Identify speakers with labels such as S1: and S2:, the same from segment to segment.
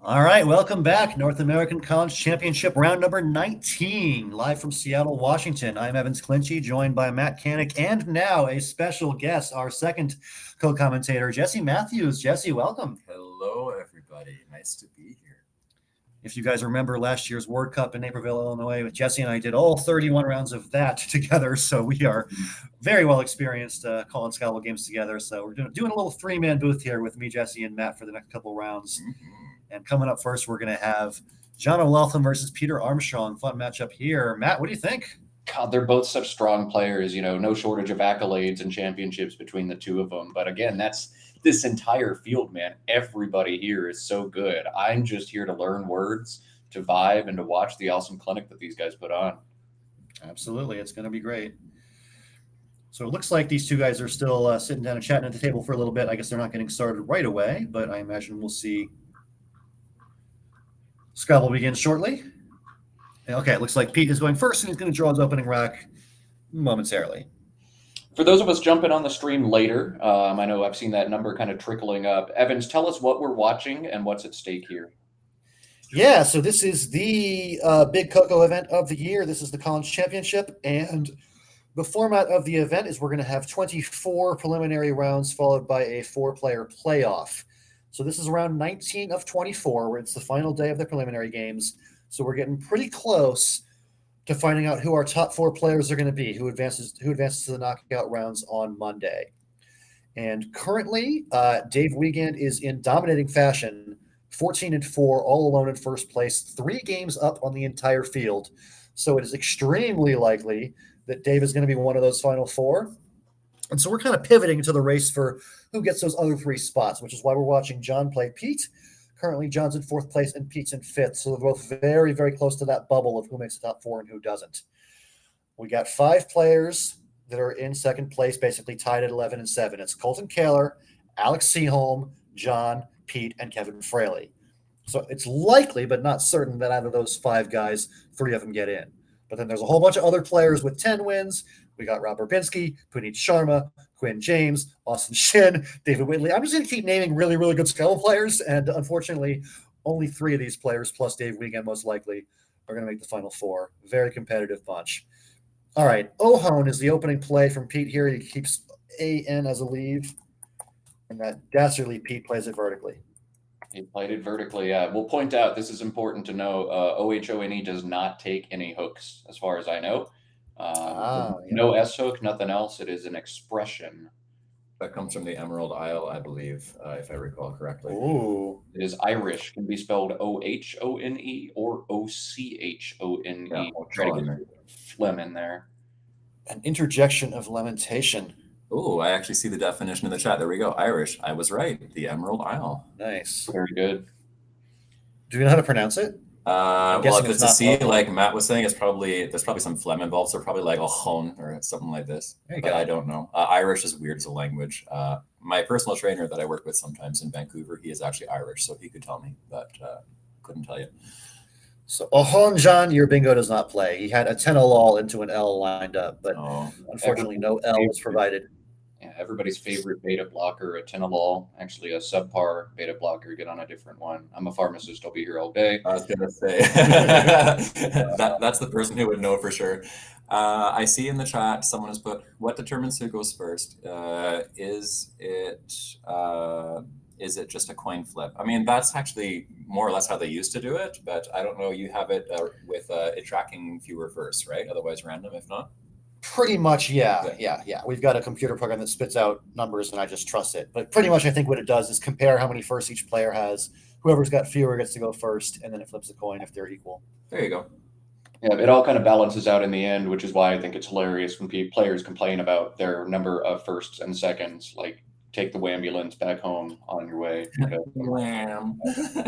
S1: All right, welcome back. North American College Championship round number 19, live from Seattle, Washington. I'm Evans Clinchie, joined by Matt Canick, and now a special guest, our second co-commentator, Jesse Matthews. Jesse, welcome.
S2: Hello, everybody. Nice to be here.
S1: If you guys remember last year's World Cup in Naperville, Illinois, Jesse and I did all 31 rounds of that together, so we are very well experienced calling Scalable games together. So we're doing a little three-man booth here with me, Jesse, and Matt for the next couple rounds. And coming up first, we're going to have John O'Loughlin versus Peter Armstrong. Fun matchup here. Matt, what do you think?
S3: God, they're both such strong players, no shortage of accolades and championships between the two of them. But again, that's this entire field, man. Everybody here is so good. I'm just here to learn words, to vibe, and to watch the awesome clinic that these guys put on.
S1: Absolutely. It's going to be great. So it looks like these two guys are still sitting down and chatting at the table for a little bit. I guess they're not getting started right away, but I imagine we'll see. Scrabble begins shortly. Okay, it looks like Pete is going first, and he's going to draw his opening rack momentarily.
S3: For those of us jumping on the stream later, I know I've seen that number kind of trickling up. Evans, tell us what we're watching and what's at stake here.
S1: Yeah, so this is the big Coco event of the year. This is the College Championship, and the format of the event is we're going to have 24 preliminary rounds followed by a 4-player playoff. So this is round 19 of 24, where it's the final day of the preliminary games. So we're getting pretty close to finding out who our top 4 players are going to be, who advances to the knockout rounds on Monday. And currently, Dave Wiegand is in dominating fashion, 14-4, all alone in first place, 3 games up on the entire field. So it is extremely likely that Dave is going to be one of those final 4. And so we're kind of pivoting to the race for who gets those other 3 spots, which is why we're watching John play Pete. Currently, John's in 4th place and Pete's in 5th. So they're both very, very close to that bubble of who makes the top 4 and who doesn't. We got 5 players that are in 2nd place, basically tied at 11-7. It's Colton Kaler, Alex Seaholm, John, Pete, and Kevin Fraley. So it's likely, but not certain, that out of those 5 guys, 3 of them get in. But then there's a whole bunch of other players with 10 wins. We got Rob Verbinski, Puneet Sharma, Quinn James, Austin Shin, David Whitley. I'm just going to keep naming really, really good Scrabble players, and unfortunately, only 3 of these players, plus Dave Wiegand most likely, are going to make the final 4. Very competitive bunch. All right, Ohone is the opening play from Pete here. He keeps A-N as a leave, and that dastardly Pete plays it vertically.
S3: He played it vertically. We'll point out, this is important to know, OHONE does not take any hooks, as far as I know. No S hook, nothing else. It is an expression.
S2: That comes from the Emerald Isle, I believe, if I recall correctly.
S1: Ooh.
S3: It is Irish. Can be spelled OHONE or OCHONE.
S2: Yeah,
S3: Try to get phlegm in there.
S1: An interjection of lamentation.
S2: Oh, I actually see the definition in the chat. There we go. Irish. I was right. The Emerald Isle.
S1: Nice.
S3: Very good.
S1: Do you know how to pronounce it?
S2: Well, if it's a C, like Matt was saying, there's probably some phlegm involved. So probably like Ohone or something like this. But I don't know. Irish is weird as a language. My personal trainer that I work with sometimes in Vancouver, he is actually Irish, so he could tell me, but couldn't tell you.
S1: So Ohone John, your bingo does not play. He had a 10 all into an L lined up, but unfortunately no L was provided.
S3: Yeah, everybody's favorite beta blocker, atenolol, actually a subpar beta blocker. Get on a different one. I'm a pharmacist. I'll be here all day.
S2: I was going to say, that's the person who would know for sure. I see in the chat someone has put, what determines who goes first? Is it just a coin flip? I mean, that's actually more or less how they used to do it, but I don't know. You have it with it tracking fewer first, right? Otherwise random, if not?
S1: Pretty much, yeah. We've got a computer program that spits out numbers, and I just trust it. But pretty much I think what it does is compare how many firsts each player has. Whoever's got fewer gets to go first, and then it flips a coin if they're equal.
S2: There you go.
S3: Yeah, it all kind of balances out in the end, which is why I think it's hilarious when players complain about their number of firsts and seconds, like take the Wambulance back home on your way.
S2: Wham.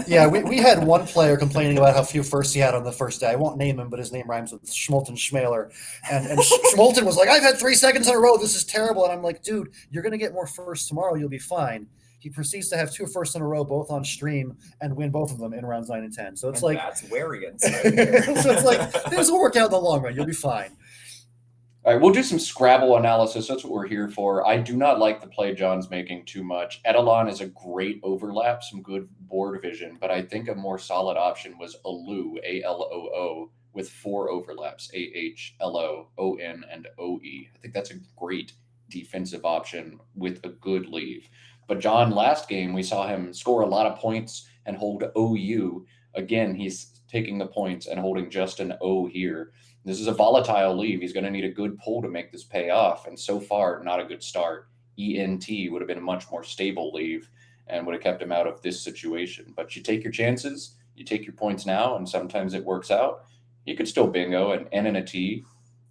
S1: Yeah, we had one player complaining about how few firsts he had on the first day. I won't name him, but his name rhymes with Schmolten Schmaler. And Schmolten was like, I've had 3 seconds in a row. This is terrible. And I'm like, dude, you're going to get more firsts tomorrow. You'll be fine. He proceeds to have 2 firsts in a row, both on stream, and win both of them in rounds 9 and 10. So it's like
S2: that's variance.
S1: Right? So it's like, this will work out in the long run. You'll be fine.
S3: All right, we'll do some Scrabble analysis. That's what we're here for. I do not like the play John's making too much. Eidolon is a great overlap, some good board vision, but I think a more solid option was Aloo, A-L-O-O, with 4 overlaps, A-H-L-O, O-N, and O-E. I think that's a great defensive option with a good leave. But John, last game, we saw him score a lot of points and hold OU. Again, he's taking the points and holding just an O here. This is a volatile leave. He's going to need a good pull to make this pay off. And so far, not a good start. ENT would have been a much more stable leave and would have kept him out of this situation. But you take your chances, you take your points now, and sometimes it works out. You could still bingo an N and a T,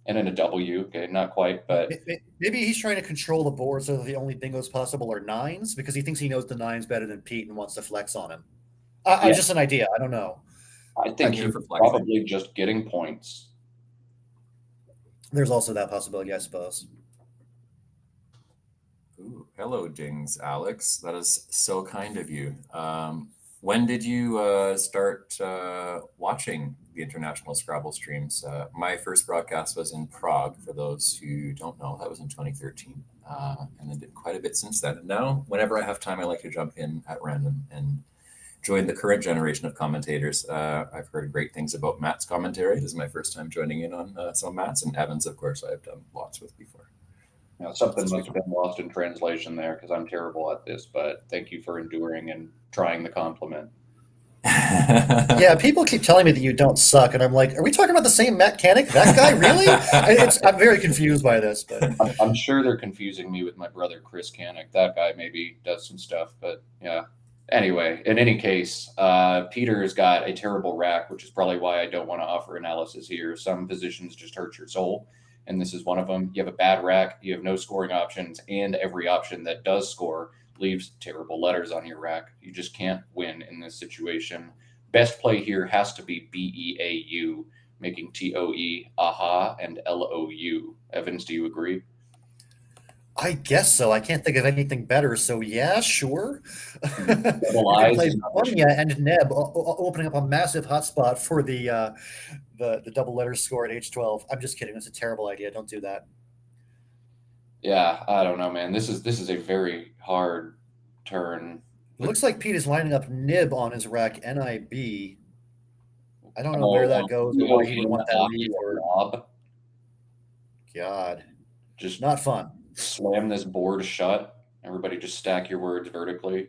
S3: N and a W. Okay, not quite, but
S1: maybe he's trying to control the board so that the only bingos possible are 9s because he thinks he knows the 9s better than Pete and wants to flex on him. Just an idea. I don't know.
S3: I think he's probably just getting points.
S1: There's also that possibility, I suppose.
S2: Ooh, hello, Dings, Alex. That is so kind of you. When did you start watching the international Scrabble streams? My first broadcast was in Prague, for those who don't know. That was in 2013. And then did quite a bit since then. And now, whenever I have time, I like to jump in at random and join the current generation of commentators. I've heard great things about Matt's commentary. This is my first time joining in on some Matt's, and Evans, of course, I've done lots with before.
S3: Yeah, something must have been lost in translation there because I'm terrible at this, but thank you for enduring and trying the compliment.
S1: Yeah, people keep telling me that you don't suck, and I'm like, are we talking about the same Matt Canick? That guy, really? I'm very confused by this. But
S3: I'm sure they're confusing me with my brother, Chris Canick. That guy maybe does some stuff, but yeah. Anyway, in any case, Peter's got a terrible rack, which is probably why I don't want to offer analysis here. Some positions just hurt your soul, and this is one of them. You have a bad rack, you have no scoring options, and every option that does score leaves terrible letters on your rack. You just can't win in this situation. Best play here has to be B-E-A-U, making T-O-E, aha, and L-O-U. Evans, do you agree?
S1: I guess so. I can't think of anything better. So yeah, sure.
S3: Double eyes
S1: Bonia and Neb opening up a massive hotspot for the double letters score at age 12. I'm just kidding. That's a terrible idea. Don't do that.
S3: Yeah, I don't know, man. This is a very hard turn.
S1: It looks like Pete is lining up Nib on his rack, N-I-B. I don't know where that goes or where he would want that lead or God. Just not fun.
S3: Slam this board shut. Everybody just stack your words vertically.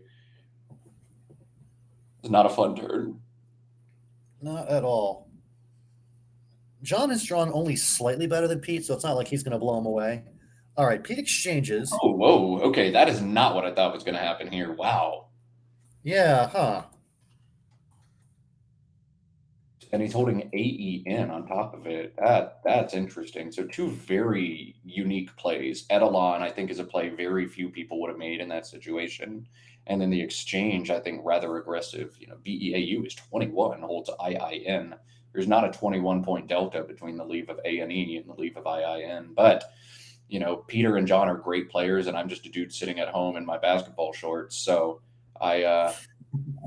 S3: It's not a fun turn.
S1: Not at all. John has drawn only slightly better than Pete, so it's not like he's going to blow him away. All right, Pete exchanges.
S3: Oh, whoa. Okay, that is not what I thought was going to happen here. Wow.
S1: Yeah, huh.
S3: And he's holding AEN on top of it. That's interesting. So 2 very unique plays. Eidolon, I think, is a play very few people would have made in that situation. And then the exchange, I think, rather aggressive. You know, BEAU is 21, holds IIN. There's not a 21-point delta between the leave of A&E and the leave of IIN. But, you know, Peter and John are great players, and I'm just a dude sitting at home in my basketball shorts. So I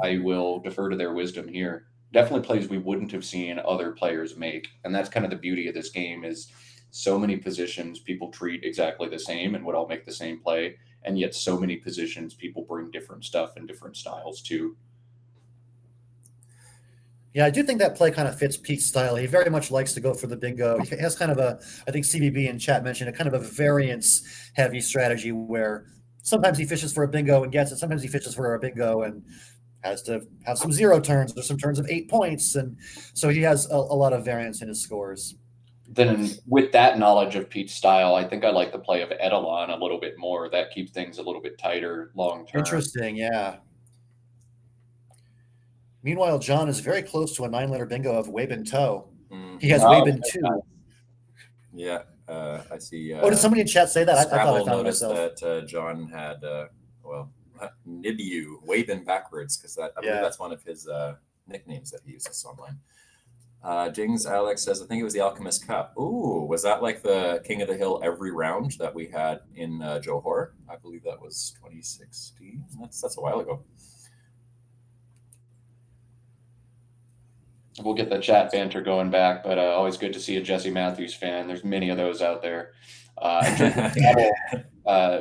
S3: will defer to their wisdom here. Definitely plays we wouldn't have seen other players make. And that's kind of the beauty of this game is so many positions people treat exactly the same and would all make the same play. And yet so many positions people bring different stuff and different styles to.
S1: Yeah, I do think that play kind of fits Pete's style. He very much likes to go for the bingo. He has kind of a, I think CBB in chat mentioned, a kind of a variance-heavy strategy where sometimes he fishes for a bingo and gets it. Sometimes he fishes for a bingo and has to have some 0 turns or some turns of 8 points. And so he has a lot of variance in his scores.
S3: Then with that knowledge of Pete's style, I think I like the play of Eidolon a little bit more. That keeps things a little bit tighter long term.
S1: Interesting, yeah. Meanwhile, John is very close to a 9-letter bingo of Wabin Toe. He has Wabin 2.
S2: Yeah, I see.
S1: Did somebody in chat say that? I thought I found
S2: noticed
S1: myself.
S2: that John had, Nibiu, Wabin backwards, because I believe that's one of his nicknames that he uses online. Jings Alex says, I think it was the Alchemist Cup. Ooh, was that like the King of the Hill every round that we had in Johor? I believe that was 2016. That's a while ago.
S3: We'll get the chat banter going back, but always good to see a Jesse Matthews fan. There's many of those out there.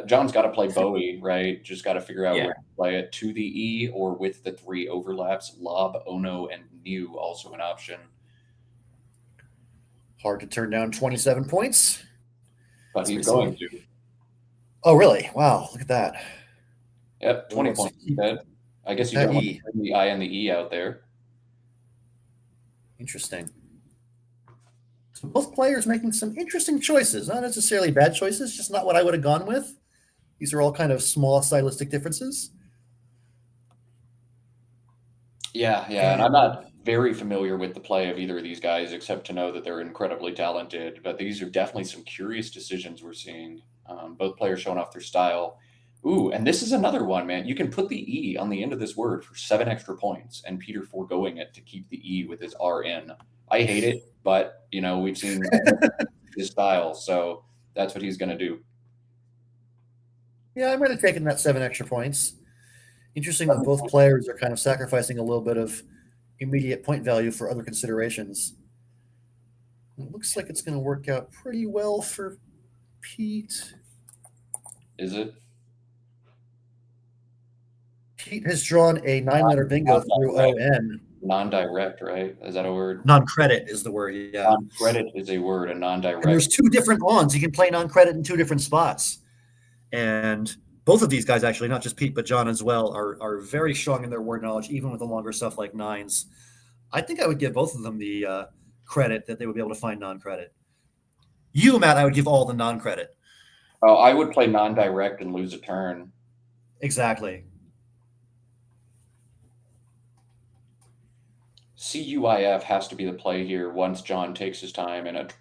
S3: John's got to play Bowie, right? Just got to figure out where to play it, to the E or with the 3 overlaps. Lob, Ono, and New also an option.
S1: Hard to turn down 27 points.
S3: But he's going to.
S1: Oh, really? Wow, look at that.
S3: Yep, 20 points instead. I guess you don't want to bring the I and the E out there.
S1: Interesting. So both players making some interesting choices, not necessarily bad choices, just not what I would have gone with. These are all kind of small stylistic differences.
S3: Yeah, and I'm not very familiar with the play of either of these guys, except to know that they're incredibly talented. But these are definitely some curious decisions we're seeing. Both players showing off their style. Ooh, and this is another one, man. You can put the E on the end of this word for 7 extra points, and Peter foregoing it to keep the E with his RN. I hate it, but, we've seen his style, so that's what he's going to do.
S1: Yeah, I might have taken that 7 extra points. Interesting that both players are kind of sacrificing a little bit of immediate point value for other considerations. It looks like it's going to work out pretty well for Pete.
S3: Is it?
S1: Pete has drawn a 9-letter bingo through ON.
S3: Non-direct, right? Is that a word?
S1: Non-credit is the word, yeah.
S3: Non-credit is a word, and non-direct.
S1: And there's 2 different ons. You can play non-credit in 2 different spots. And both of these guys, actually, not just Pete, but John as well, are very strong in their word knowledge, even with the longer stuff like 9s. I think I would give both of them the credit that they would be able to find non-credit. You, Matt, I would give all the non-credit.
S3: Oh, I would play non-direct and lose a turn.
S1: Exactly.
S3: CUIF has to be the play here once John takes his time and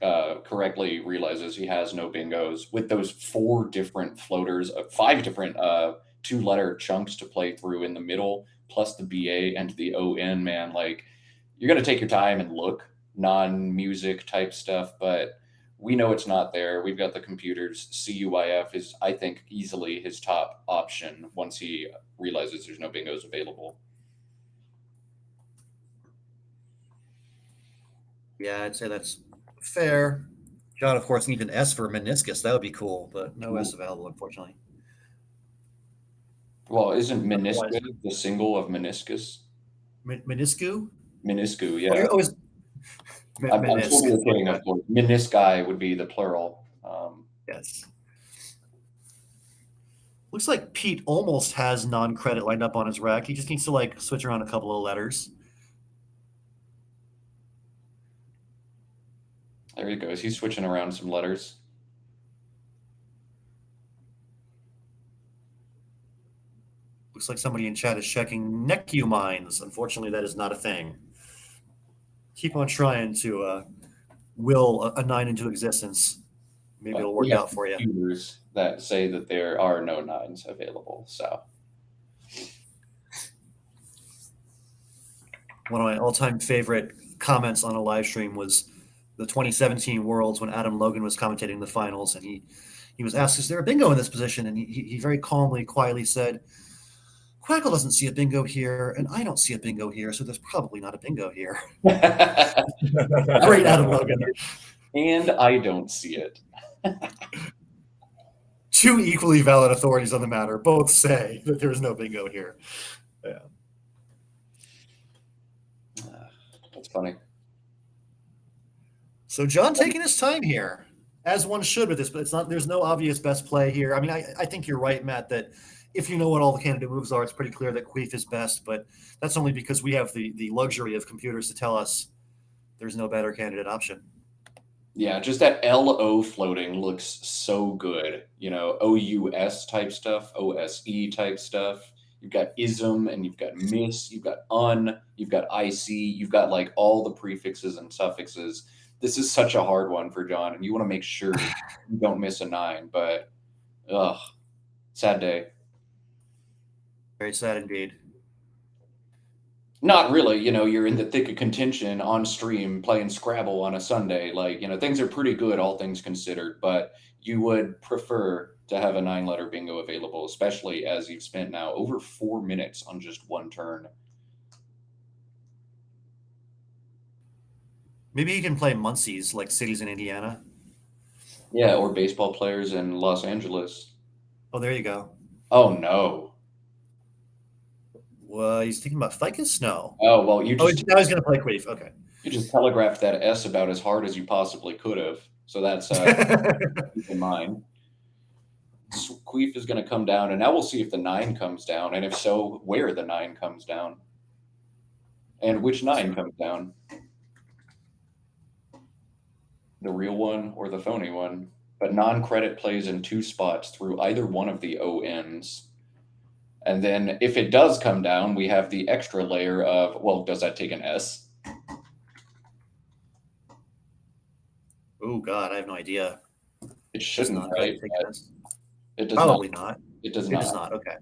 S3: correctly realizes he has no bingos with those 4 different floaters, 5 different 2-letter chunks to play through in the middle, plus the BA and the ON, man. Like, you're going to take your time and look, non-music type stuff, but we know it's not there. We've got the computers. CUIF is, I think, easily his top option once he realizes there's no bingos available.
S1: Yeah, I'd say that's fair. John, of course, needs an S for meniscus. That would be cool, but no S available, unfortunately.
S3: Well, isn't meniscus the single of meniscus?
S1: Meniscu?
S3: Meniscu, yeah. I'm
S1: Meniscus.
S3: totally kidding, of course. Menisci would be the plural.
S1: Yes. Looks like Pete almost has non-credit lined up on his rack. He just needs to switch around a couple of letters.
S3: There he goes. He's switching around some letters.
S1: Looks like somebody in chat is checking NECU mines. Unfortunately, that is not a thing. Keep on trying to will a 9 into existence. Maybe it'll work out for you.
S3: Computers that say that there are no 9s available. So,
S1: one of my all-time favorite comments on a live stream was the 2017 Worlds when Adam Logan was commentating the finals, and he was asked, "Is there a bingo in this position?" And he very calmly, quietly said, "Quackle doesn't see a bingo here, and I don't see a bingo here, so there's probably not a bingo here." Great, Adam Logan.
S3: And I don't see it.
S1: 2 equally valid authorities on the matter both say that there is no bingo here. Yeah.
S3: That's funny.
S1: So John taking his time here, as one should with this, but there's no obvious best play here. I mean, I think you're right, Matt, that if you know what all the candidate moves are, it's pretty clear that Queef is best, but that's only because we have the luxury of computers to tell us there's no better candidate option.
S3: Yeah, just that LO floating looks so good. OUS type stuff, OSE type stuff. You've got ism and you've got miss, you've got you've got IC, you've got all the prefixes and suffixes. This is such a hard one for John, and you want to make sure you don't miss a 9, but sad day.
S1: Very sad indeed.
S3: Not really. You're in the thick of contention on stream playing Scrabble on a Sunday. Things are pretty good, all things considered, but you would prefer to have a 9-letter bingo available, especially as you've spent now over 4 minutes on just one turn.
S1: Maybe he can play Muncie's, like cities in Indiana.
S3: Yeah, or baseball players in Los Angeles.
S1: Oh, there you go.
S3: Oh no.
S1: Well, he's thinking about Ficus? No.
S3: Oh well,
S1: Oh, now he's going to play Queef. Okay.
S3: you just telegraphed that S about as hard as you possibly could have. So that's keep in mind. Queef is going to come down, and now we'll see if the 9 comes down, and if so, where the 9 comes down, and which 9 comes down. The real one or the phony one. But non-credit plays in 2 spots through either one of the ONs. And then if it does come down, we have the extra layer of, well, does that take an S?
S1: Oh, God, I have no idea.
S3: It shouldn't,
S1: not
S3: right? It does
S1: Probably not.
S3: It does
S1: It
S3: not.
S1: does not. Okay.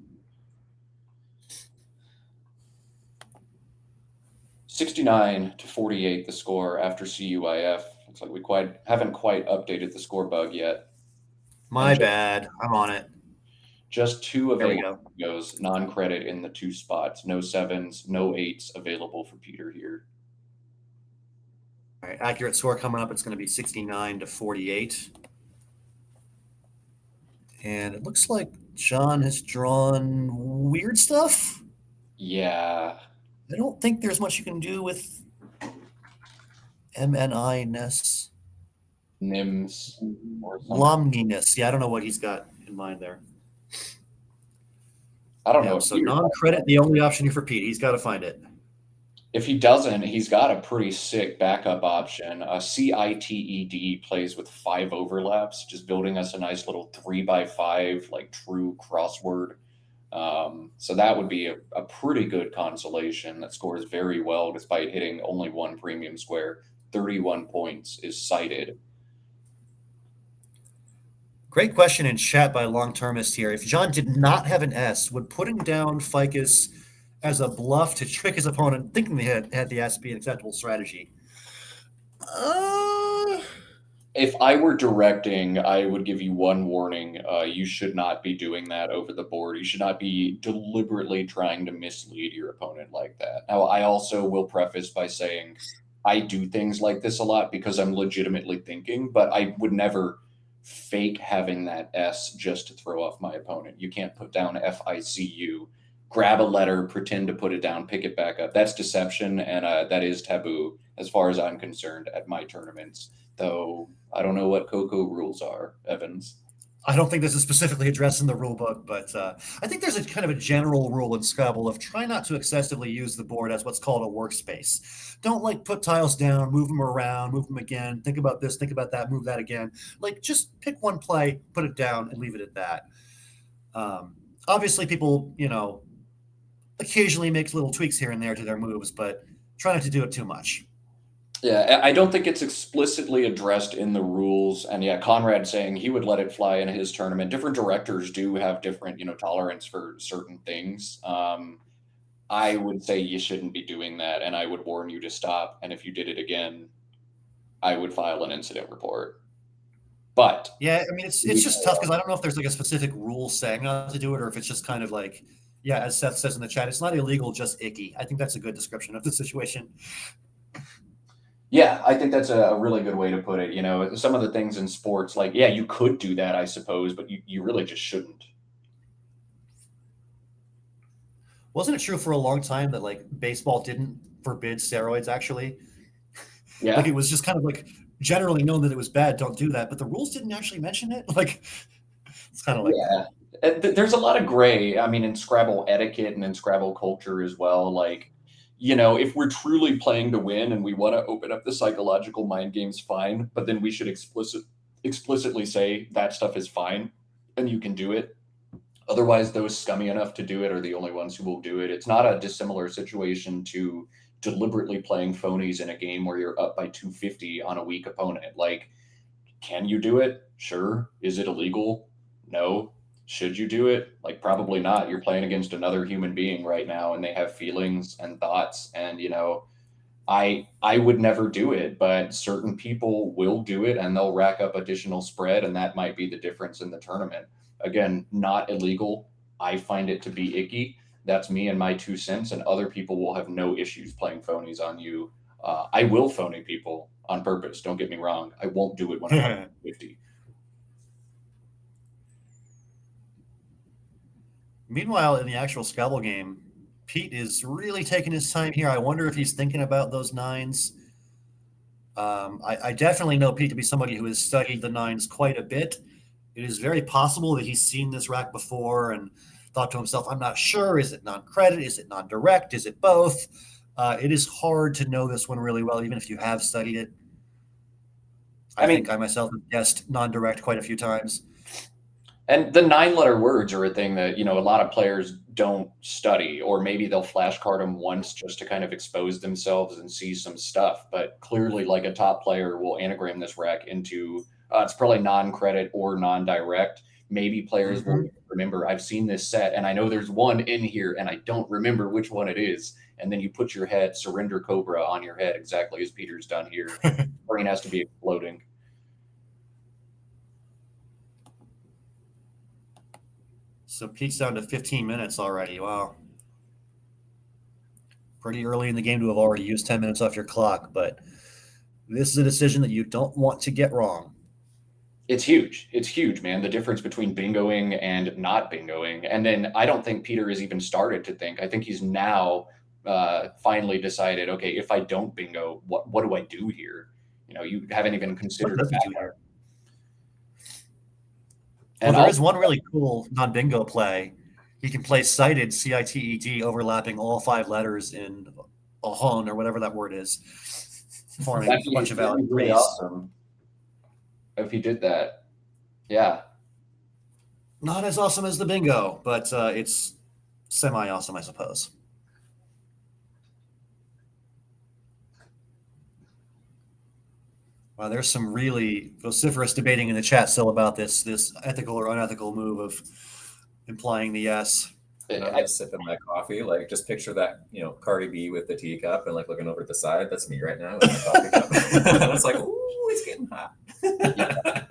S3: 69-48 the score after CUIF. Looks like we haven't quite updated the score bug yet.
S1: My bad. I'm on it.
S3: Just 2 available
S1: There
S3: goes non-credit in the 2 spots. No 7s, no 8s available for Peter here.
S1: All right, accurate score coming up. It's going to be 69-48. And it looks like John has drawn weird stuff.
S3: Yeah.
S1: I don't think there's much you can do with MNI-ness.
S3: NIMS or something.
S1: Lomniness. Yeah, I don't know what he's got in mind there.
S3: I don't know.
S1: So non-credit, the only option here for Pete. He's got to find it.
S3: If he doesn't, he's got a pretty sick backup option. CITED plays with 5 overlaps, just building us a nice little 3x5, like true crossword. So that would be a pretty good consolation that scores very well despite hitting only 1 premium square. 31 points is cited.
S1: Great question in chat by Long Termist here. If John did not have an S, would putting down Ficus as a bluff to trick his opponent, thinking they had the S, be an acceptable strategy?
S3: If I were directing, I would give you one warning. You should not be doing that over the board. You should not be deliberately trying to mislead your opponent like that. Now, I also will preface by saying I do things like this a lot because I'm legitimately thinking, but I would never fake having that S just to throw off my opponent. You can't put down FICU, grab a letter, pretend to put it down, pick it back up. That's deception, and that is taboo as far as I'm concerned at my tournaments. Though I don't know what Coco rules are, Evans.
S1: I don't think this is specifically addressed in the rule book, but I think there's a kind of a general rule in Scrabble of try not to excessively use the board as what's called a workspace. Don't like put tiles down, move them around, move them again, think about this, think about that, move that again. Like just pick one play, put it down, and leave it at that. Obviously, people, occasionally make little tweaks here and there to their moves, but try not to do it too much.
S3: Yeah, I don't think it's explicitly addressed in the rules. And yeah, Conrad saying he would let it fly in his tournament. Different directors do have different, tolerance for certain things. I would say you shouldn't be doing that, and I would warn you to stop. And if you did it again, I would file an incident report. But
S1: yeah, I mean, it's just tough because I don't know if there's like a specific rule saying not to do it, or if it's just kind of like, yeah, as Seth says in the chat, it's not illegal, just icky. I think that's a good description of the situation.
S3: Yeah, I think that's a really good way to put it. Some of the things in sports, like, yeah, you could do that, I suppose, but you really just shouldn't.
S1: Wasn't it true for a long time that like baseball didn't forbid steroids actually?
S3: Yeah.
S1: Like it was just kind of like generally known that it was bad, don't do that, but the rules didn't actually mention it. Like it's kind of like
S3: there's a lot of gray. I mean, in Scrabble etiquette and in Scrabble culture as well, like, if we're truly playing to win and we want to open up the psychological mind games, fine. But then we should explicitly say that stuff is fine and you can do it. Otherwise, those scummy enough to do it are the only ones who will do it. It's not a dissimilar situation to deliberately playing phonies in a game where you're up by 250 on a weak opponent. Like, can you do it? Sure. Is it illegal? No. Should you do it? Like, probably not. You're playing against another human being right now, and they have feelings and thoughts. And, I would never do it, but certain people will do it, and they'll rack up additional spread, and that might be the difference in the tournament. Again, not illegal. I find it to be icky. That's me and my 2 cents, and other people will have no issues playing phonies on you. I will phony people on purpose. Don't get me wrong. I won't do it when I'm 50.
S1: Meanwhile, in the actual Scrabble game, Pete is really taking his time here. I wonder if he's thinking about those nines. I definitely know Pete to be somebody who has studied the nines quite a bit. It is very possible that he's seen this rack before and thought to himself, I'm not sure. Is it non-credit? Is it non-direct? Is it both? It is hard to know this one really well, even if you have studied it. I think I myself have guessed non-direct quite a few times.
S3: And the 9-letter words are a thing that, a lot of players don't study, or maybe they'll flashcard them once just to kind of expose themselves and see some stuff. But clearly, like, a top player will anagram this rack into, it's probably non-credit or non-direct. Maybe players will remember, I've seen this set and I know there's one in here and I don't remember which one it is. And then you put your head, surrender Cobra on your head, exactly as Peter's done here. Brain has to be exploding.
S1: So Pete's down to 15 minutes already. Wow. Pretty early in the game to have already used 10 minutes off your clock, but this is a decision that you don't want to get wrong.
S3: It's huge. It's huge, man. The difference between bingoing and not bingoing. And then I don't think Peter has even started to think. I think he's now finally decided, okay, if I don't bingo, what do I do here? You haven't even considered that.
S1: And there is one really cool non-bingo play. He can play cited CITED overlapping all 5 letters in a hon or whatever that word is, forming a bunch of valid
S3: really awesome if he did that. Yeah.
S1: Not as awesome as the bingo, but it's semi-awesome, I suppose. Wow, there's some really vociferous debating in the chat still about this ethical or unethical move of implying the yes.
S2: I'm just sipping my coffee. Like, just picture that, Cardi B with the teacup and like looking over at the side. That's me right now with my coffee cup. It's like, ooh, it's getting hot.
S3: Yeah.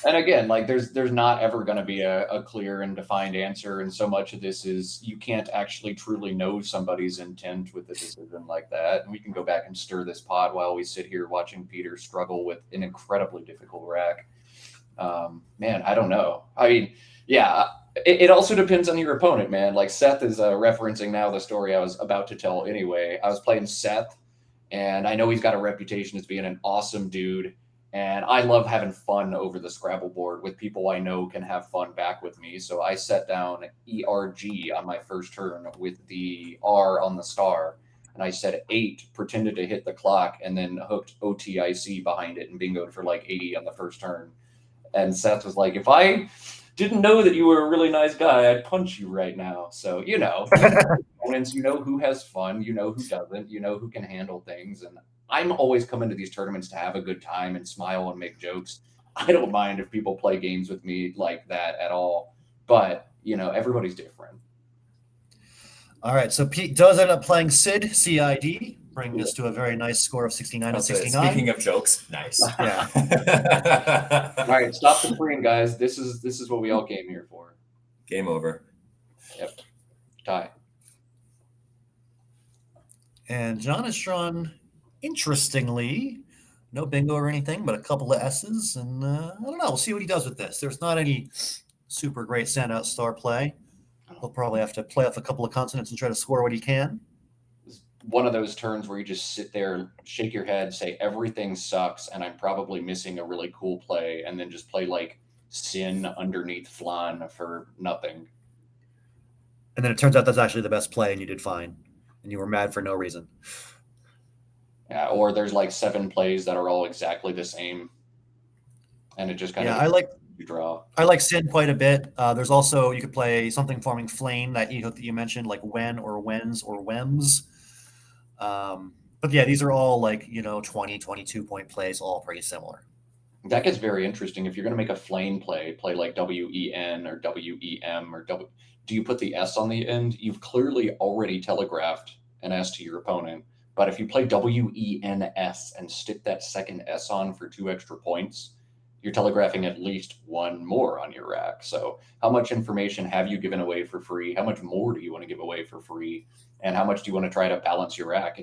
S3: And again, like, there's not ever going to be a clear and defined answer. And so much of this is you can't actually truly know somebody's intent with a decision like that. And we can go back and stir this pot while we sit here watching Peter struggle with an incredibly difficult rack. Man, I don't know. I mean, yeah, it also depends on your opponent, man. Like, Seth is referencing now the story I was about to tell anyway. I was playing Seth, and I know he's got a reputation as being an awesome dude. And I love having fun over the Scrabble board with people I know can have fun back with me. So I set down ERG on my first turn with the R on the star. And I said 8, pretended to hit the clock, and then hooked OTIC behind it and bingoed for like 80 on the first turn. And Seth was like, if I didn't know that you were a really nice guy, I'd punch you right now. So, opponents, who has fun, who doesn't, who can handle things. And I'm always coming to these tournaments to have a good time and smile and make jokes. I don't mind if people play games with me like that at all. But, everybody's different. All
S1: right. So Pete does end up playing Sid, CID, bringing us to a very nice score of 69 and 69.
S2: Speaking of jokes, nice.
S1: Yeah.
S3: All right. Stop the freeing, guys. This is what we all came here for.
S2: Game over.
S3: Yep. Tie.
S1: And John has drawn, interestingly, no bingo or anything, but a couple of S's. And I don't know. We'll see what he does with this. There's not any super great standout star play. He'll probably have to play off a couple of consonants and try to score what he can.
S3: One of those turns where you just sit there, shake your head, say everything sucks, and I'm probably missing a really cool play, and then just play like Sin underneath Flan for nothing.
S1: And then it turns out that's actually the best play, and you did fine, and you were mad for no reason.
S3: Yeah, or there's like 7 plays that are all exactly the same, and it just kind of you draw.
S1: I like Sin quite a bit. There's also, you could play something forming flame that you mentioned, like when or whens or whems. But yeah, these are all like 20, 22 point plays, all pretty similar.
S3: That gets very interesting. If you're going to make a flame play like WEN or WEM or W, do you put the S on the end? You've clearly already telegraphed an S to your opponent. But if you play WENS and stick that second S on for 2 extra points, you're telegraphing at least 1 more on your rack. So how much information have you given away for free? How much more do you want to give away for free? And how much do you want to try to balance your rack?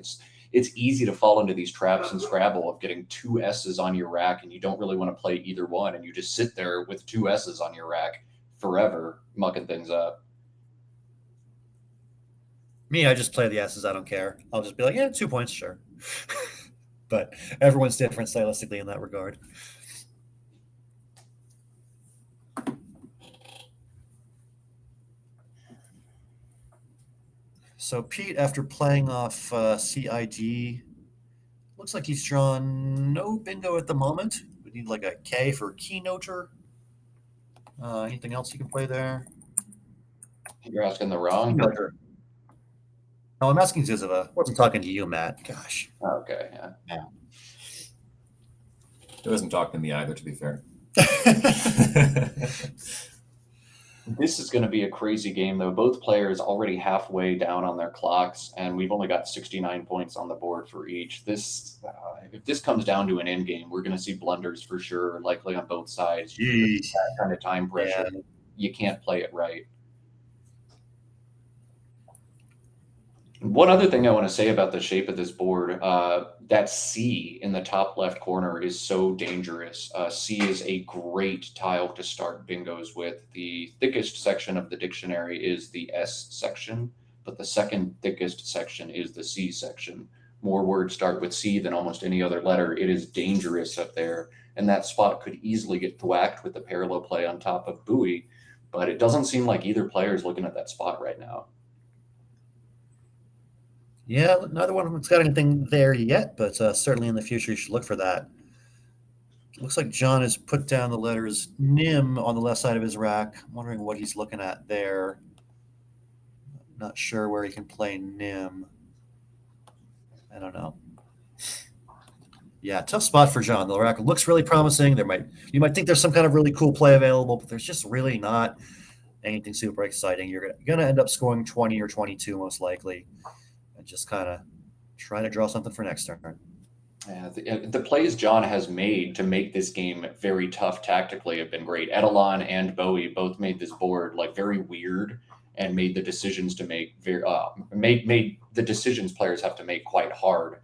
S3: it's easy to fall into these traps in Scrabble of getting 2 S's on your rack, and you don't really want to play either one, and you just sit there with 2 S's on your rack forever, mucking things up.
S1: Me, I just play the S's. I don't care. I'll just be like, yeah, 2 points, sure. But everyone's different stylistically in that regard. So Pete, after playing off CID, looks like he's drawn no bingo at the moment. We need like a K for keynoter. Anything else you can play there?
S3: You're asking the wrong.
S1: Keynoter. No, I'm asking Ziziva. I wasn't talking to you, Matt. Gosh.
S3: Okay, yeah.
S2: He wasn't talking to me either, to be fair.
S3: This is going to be a crazy game, though. Both players already halfway down on their clocks, and we've only got 69 points on the board for each. If this comes down to an end game, we're going to see blunders for sure, likely on both sides. That kind of time pressure, you can't play it right. One other thing I want to say about the shape of this board, that C in the top left corner is so dangerous. C is a great tile to start bingos with. The thickest section of the dictionary is the S section, but the second thickest section is the C section. More words start with C than almost any other letter. It is dangerous up there, and that spot could easily get thwacked with the parallel play on top of Bowie, but it doesn't seem like either player is looking at that spot right now.
S1: Yeah, neither one of them's got anything there yet, but certainly in the future you should look for that. Looks like John has put down the letters NIM on the left side of his rack. I'm wondering what he's looking at there. Not sure where he can play NIM. I don't know. Yeah, tough spot for John. The rack looks really promising. You might think there's some kind of really cool play available, but there's just really not anything super exciting. You're gonna end up scoring 20 or 22 most likely. And just kind of try to draw something for next turn.
S3: Yeah, the plays John has made to make this game very tough tactically have been great. Edelon and Bowie both made this board like very weird and made the decisions to make made the decisions players have to make quite hard.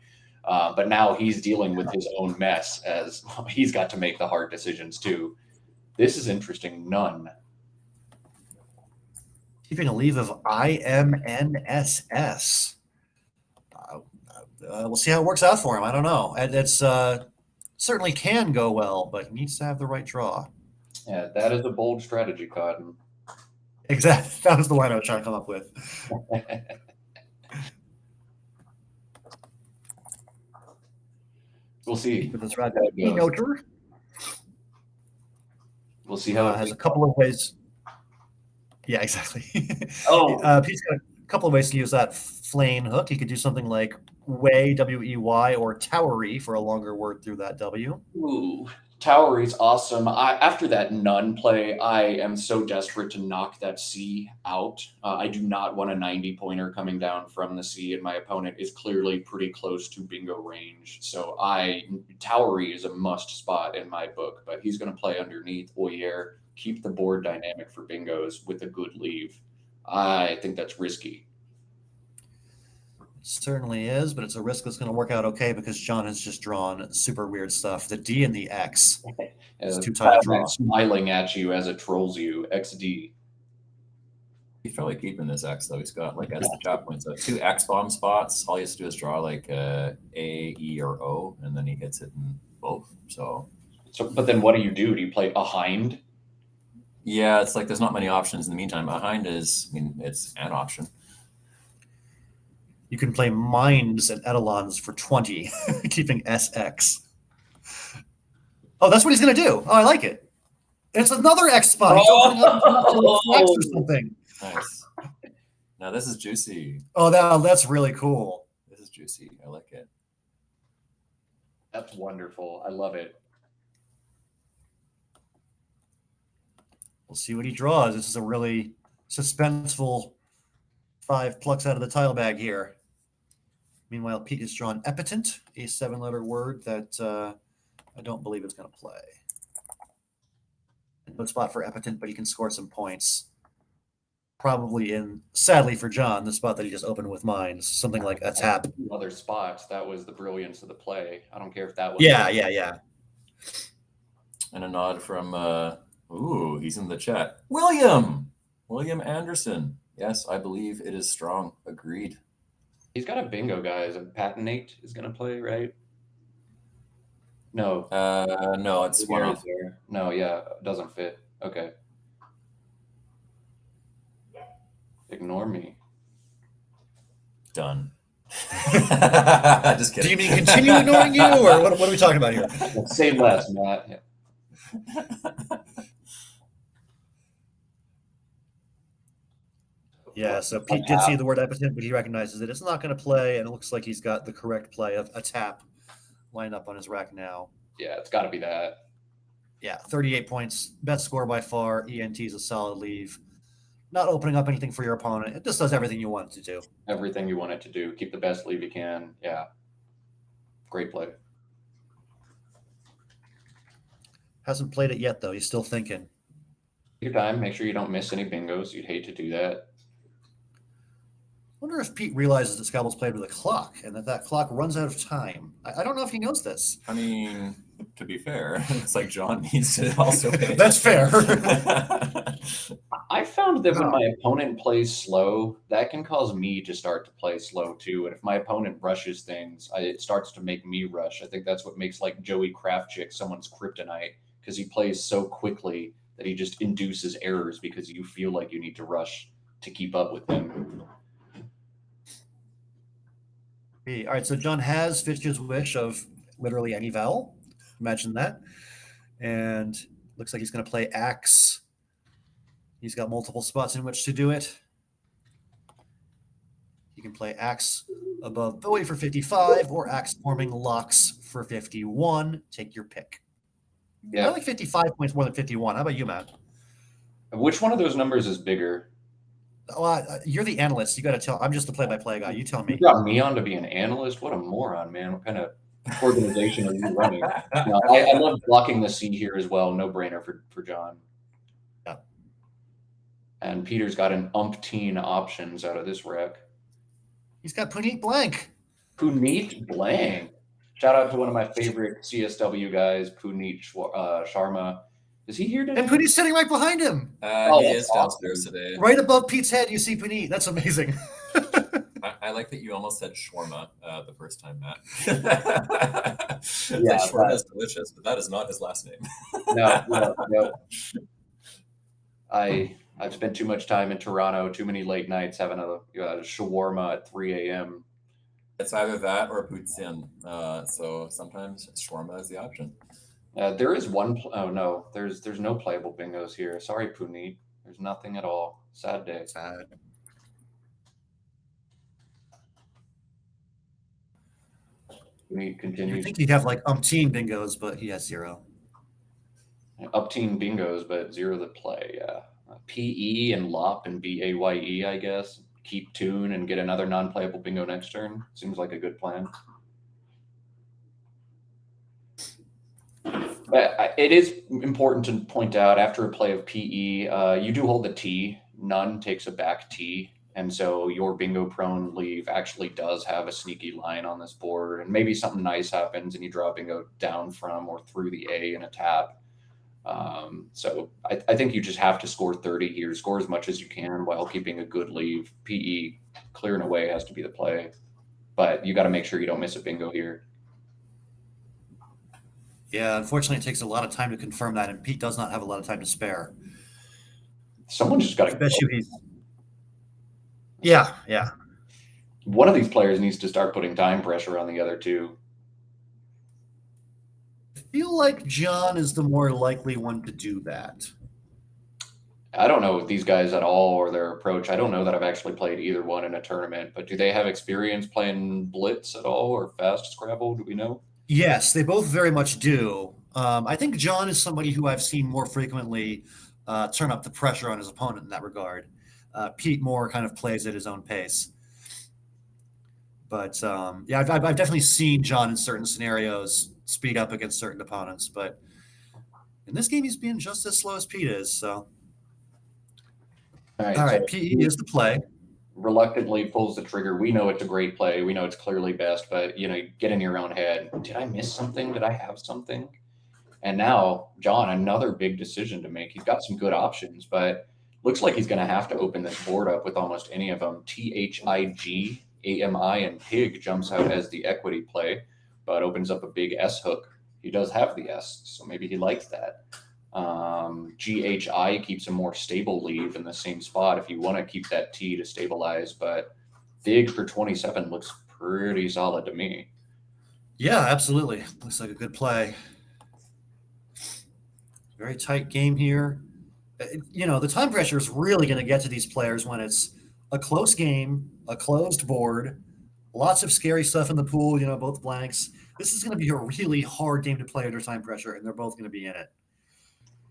S3: But now he's dealing with his own mess as he's got to make the hard decisions too. This is interesting. None.
S1: Keeping a leave of IMNSS. We'll see how it works out for him. I don't know. It's certainly can go well, but he needs to have the right draw.
S3: Yeah, that is a bold strategy, Cotton.
S1: Exactly. That was the line I was trying to come up with.
S3: We'll see.
S1: With this keynoter.
S3: We'll see how it
S1: has a couple of ways. Yeah, exactly.
S3: Oh,
S1: Pete's got a couple of ways to use that flame hook. He could do something like way, W-E-Y, or towery for a longer word through that W.
S3: Ooh, Towery's awesome. After that none play, I am so desperate to knock that C out. I do not want a 90-pointer coming down from the C, and my opponent is clearly pretty close to bingo range. So Towery is a must spot in my book, but he's going to play underneath Oyer, keep the board dynamic for bingos with a good leave. I think that's risky.
S1: Certainly is, but it's a risk that's going to work out okay because John has just drawn super weird stuff. The D and the X. It's too tight to draw.
S3: Smiling at you as it trolls you. XD.
S2: He's probably keeping this X though. He's got, like as the chat points out, 2 X bomb spots. All he has to do is draw like a, E, or O, and then he hits it in both. So,
S3: but then what do? Do you play a hind?
S2: Yeah, it's like there's not many options in the meantime. A hind is, I mean, it's an option.
S1: You can play Minds and Edelons for 20, keeping SX. Oh, that's what he's going to do. Oh, I like it. It's another X spot. He's opening up X or something.
S2: Nice. Now this is juicy.
S1: Oh, that's really cool.
S2: This is juicy. I like it.
S3: That's wonderful. I love it.
S1: We'll see what he draws. This is a really suspenseful 5 plucks out of the tile bag here. Meanwhile, Pete has drawn epitant, a 7-letter word that I don't believe is going to play. No spot for epitant, but he can score some points. probably in, sadly for John, the spot that he just opened with mines, something like a tap.
S3: Other spots. That was the brilliance of the play. I don't care if that was.
S1: Yeah.
S2: And a nod from, he's in the chat. William Anderson. Yes, I believe it is strong. Agreed.
S3: He's got a bingo, guys. Patinate is going to play, right? No.
S2: No, it's one off.
S3: There. No, yeah, it doesn't fit. Okay. Ignore me.
S2: Done. Just kidding.
S1: Do you mean continue ignoring you, or what are we talking about here?
S3: Say less, Matt. Yeah.
S1: Yeah, so Pete did see the word epithet, but he recognizes it. It's not going to play, and it looks like he's got the correct play of a tap lined up on his rack now.
S3: Yeah, it's got to be that.
S1: Yeah, 38 points, best score by far. ENT is a solid leave. Not opening up anything for your opponent. It just does everything you want it to do.
S3: Everything you want it to do. Keep the best leave you can. Yeah. Great play.
S1: Hasn't played it yet, though. He's still thinking.
S3: Take your time. Make sure you don't miss any bingos. You'd hate to do that.
S1: Wonder if Pete realizes that Scobble's played with a clock and that clock runs out of time. I don't know if he knows this.
S2: I mean, to be fair, it's like John needs to also pay.
S1: That's fair.
S3: I found that when my opponent plays slow, that can cause me to start to play slow too. And if my opponent rushes things, it starts to make me rush. I think that's what makes like Joey Kravchik someone's kryptonite, because he plays so quickly that he just induces errors because you feel like you need to rush to keep up with him.
S1: All right, so John has Fitch's wish of literally any vowel. Imagine that. And looks like he's going to play axe. He's got multiple spots in which to do it. He can play axe above Bowie for 55 or axe forming locks for 51. Take your pick.
S3: Yeah.
S1: I like 55 points more than 51. How about you, Matt?
S3: Which one of those numbers is bigger?
S1: You're the analyst. You got to tell. I'm just the play-by-play guy. You tell me.
S3: You got me on to be an analyst? What a moron, man. What kind of organization are you running? No, I love blocking the C here as well. No brainer for John.
S1: Yeah.
S3: And Peter's got an umpteen options out of this wreck.
S1: He's got Puneet Blank.
S3: Puneet Blank. Shout out to one of my favorite CSW guys, Puneet Sharma. Is he here today?
S1: And Puneet's sitting right behind him.
S2: He is downstairs today.
S1: Right above Pete's head, you see Puneet. That's amazing.
S2: I like that you almost said shawarma the first time, Matt.
S3: Yeah,
S2: shawarma is delicious, but that is not his last name.
S3: No. I've spent too much time in Toronto, too many late nights having a shawarma at 3 a.m.
S2: It's either that or poutine. So sometimes shawarma is the option.
S3: There is one. Oh no, there's no playable bingos here. Sorry, Puneet. There's nothing at all. Sad day.
S1: Sad.
S3: Puneet continues.
S1: You think he'd have like umpteen bingos, but he has 0.
S3: Upteen bingos, but 0 to play. Yeah. PE and LOP and BAYE, I guess. Keep tune and get another non-playable bingo next turn. Seems like a good plan. But it is important to point out after a play of PE, you do hold the T. None takes a back T. And so your bingo prone leave actually does have a sneaky line on this board. And maybe something nice happens and you draw bingo down from or through the A in a tap. So I think you just have to score 30 here. Score as much as you can while keeping a good leave. PE clearing away has to be the play. But you got to make sure you don't miss a bingo here.
S1: Yeah, unfortunately, it takes a lot of time to confirm that, and Pete does not have a lot of time to spare.
S3: Someone just got to.
S1: I bet you he's. Yeah.
S3: One of these players needs to start putting time pressure on the other two.
S1: I feel like John is the more likely one to do that.
S3: I don't know these guys at all or their approach. I don't know that I've actually played either one in a tournament, but do they have experience playing Blitz at all or Fast Scrabble? Do we know?
S1: Yes, they both very much do. I think John is somebody who I've seen more frequently turn up the pressure on his opponent in that regard. Pete more kind of plays at his own pace. But yeah, I've definitely seen John in certain scenarios speed up against certain opponents. But in this game, he's being just as slow as Pete is. So
S3: All right.
S1: All
S3: So
S1: right, PE is the play.
S3: reluctantly pulls the trigger. We know it's a great play. We know it's clearly best, but you get in your own head. Did I miss something? Did I have something? And now, John, another big decision to make. He's got some good options, but looks like he's going to have to open this board up with almost any of them. THIG, AMI, and Pig jumps out as the equity play, but opens up a big S hook. He does have the S, so maybe he likes that. GHI keeps a more stable leave in the same spot if you want to keep that T to stabilize, but Fig for 27 looks pretty solid to me.
S1: Yeah, absolutely. Looks like a good play. Very tight game here. The time pressure is really going to get to these players when it's a close game, a closed board, lots of scary stuff in the pool, both blanks. This is going to be a really hard game to play under time pressure, and they're both going to be in it.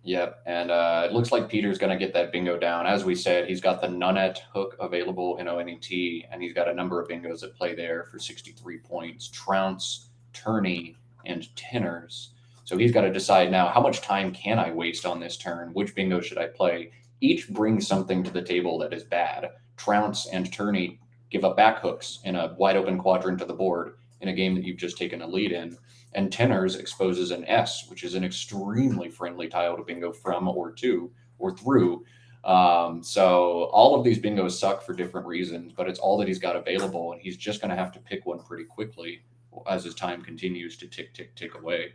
S3: Yep, and it looks like Peter's going to get that bingo down. As we said, he's got the Nunette hook available in ONET, and he's got a number of bingos that play there for 63 points. Trounce, tourney, and tenors. So he's got to decide now, how much time can I waste on this turn? Which bingo should I play? Each brings something to the table that is bad. Trounce and tourney give up back hooks in a wide open quadrant of the board in a game that you've just taken a lead in. And tenors exposes an S, which is an extremely friendly tile to bingo from or to or through. So all of these bingos suck for different reasons, but it's all that he's got available, and he's just going to have to pick one pretty quickly as his time continues to tick, tick, tick away.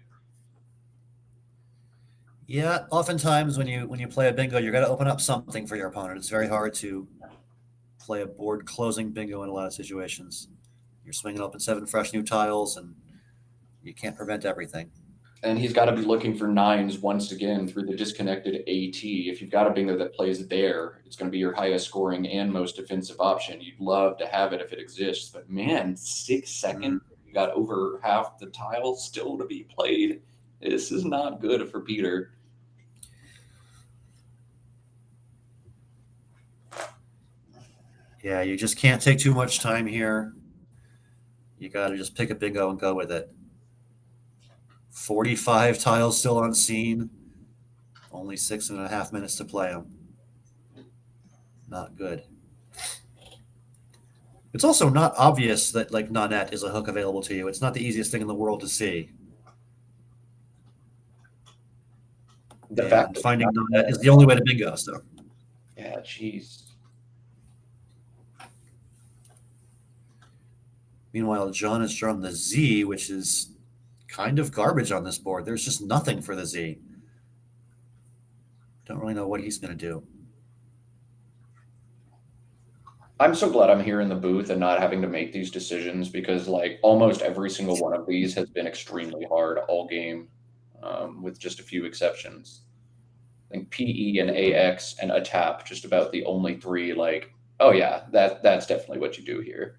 S1: Yeah, oftentimes when you play a bingo, you're going to open up something for your opponent. It's very hard to play a board closing bingo in a lot of situations. You're swinging open 7 fresh new tiles, and you can't prevent everything.
S3: And he's got to be looking for nines once again through the disconnected AT. If you've got a bingo that plays there, it's going to be your highest scoring and most defensive option. You'd love to have it if it exists, but man, 6 seconds, you got over half the tiles still to be played. This is not good for Peter.
S1: Yeah, you just can't take too much time here. You got to just pick a bingo and go with it. 45 tiles still on scene. Only 6.5 minutes to play them. Not good. It's also not obvious that Nunette is a hook available to you. It's not the easiest thing in the world to see.
S3: The fact that
S1: finding Nunette is the only way to bingo. So
S3: yeah, jeez.
S1: Meanwhile, John has drawn the Z, which is kind of garbage on this board. There's just nothing for the Z. Don't really know what he's going to do.
S3: I'm so glad I'm here in the booth and not having to make these decisions, because almost every single one of these has been extremely hard all game, with just a few exceptions. I think PE and AX and a tap, just about the only 3 oh yeah, that's definitely what you do here.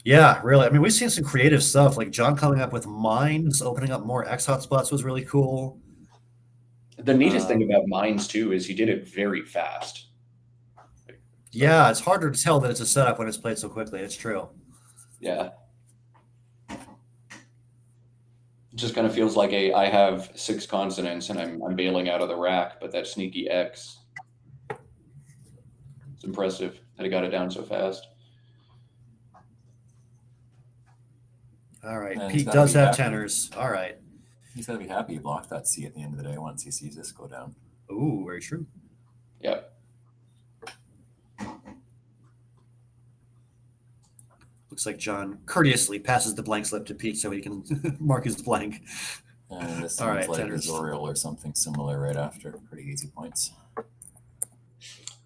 S1: Yeah, really. I mean, we've seen some creative stuff, like John coming up with mines, opening up more X hotspots was really cool.
S3: The neatest thing about mines too is he did it very fast.
S1: Yeah, it's harder to tell that it's a setup when it's played so quickly. It's true.
S3: Yeah. It just kind of feels like I have 6 consonants and I'm bailing out of the rack, but that sneaky X. It's impressive that he got it down so fast.
S1: All right. And Pete does have tenors. All right.
S2: He's got to be happy he blocked that C at the end of the day once he sees this go down.
S1: Ooh, very true.
S3: Yep.
S1: Looks like John courteously passes the blank slip to Pete so he can mark his blank.
S2: And this sounds like Azorial or something similar right after. Pretty easy points.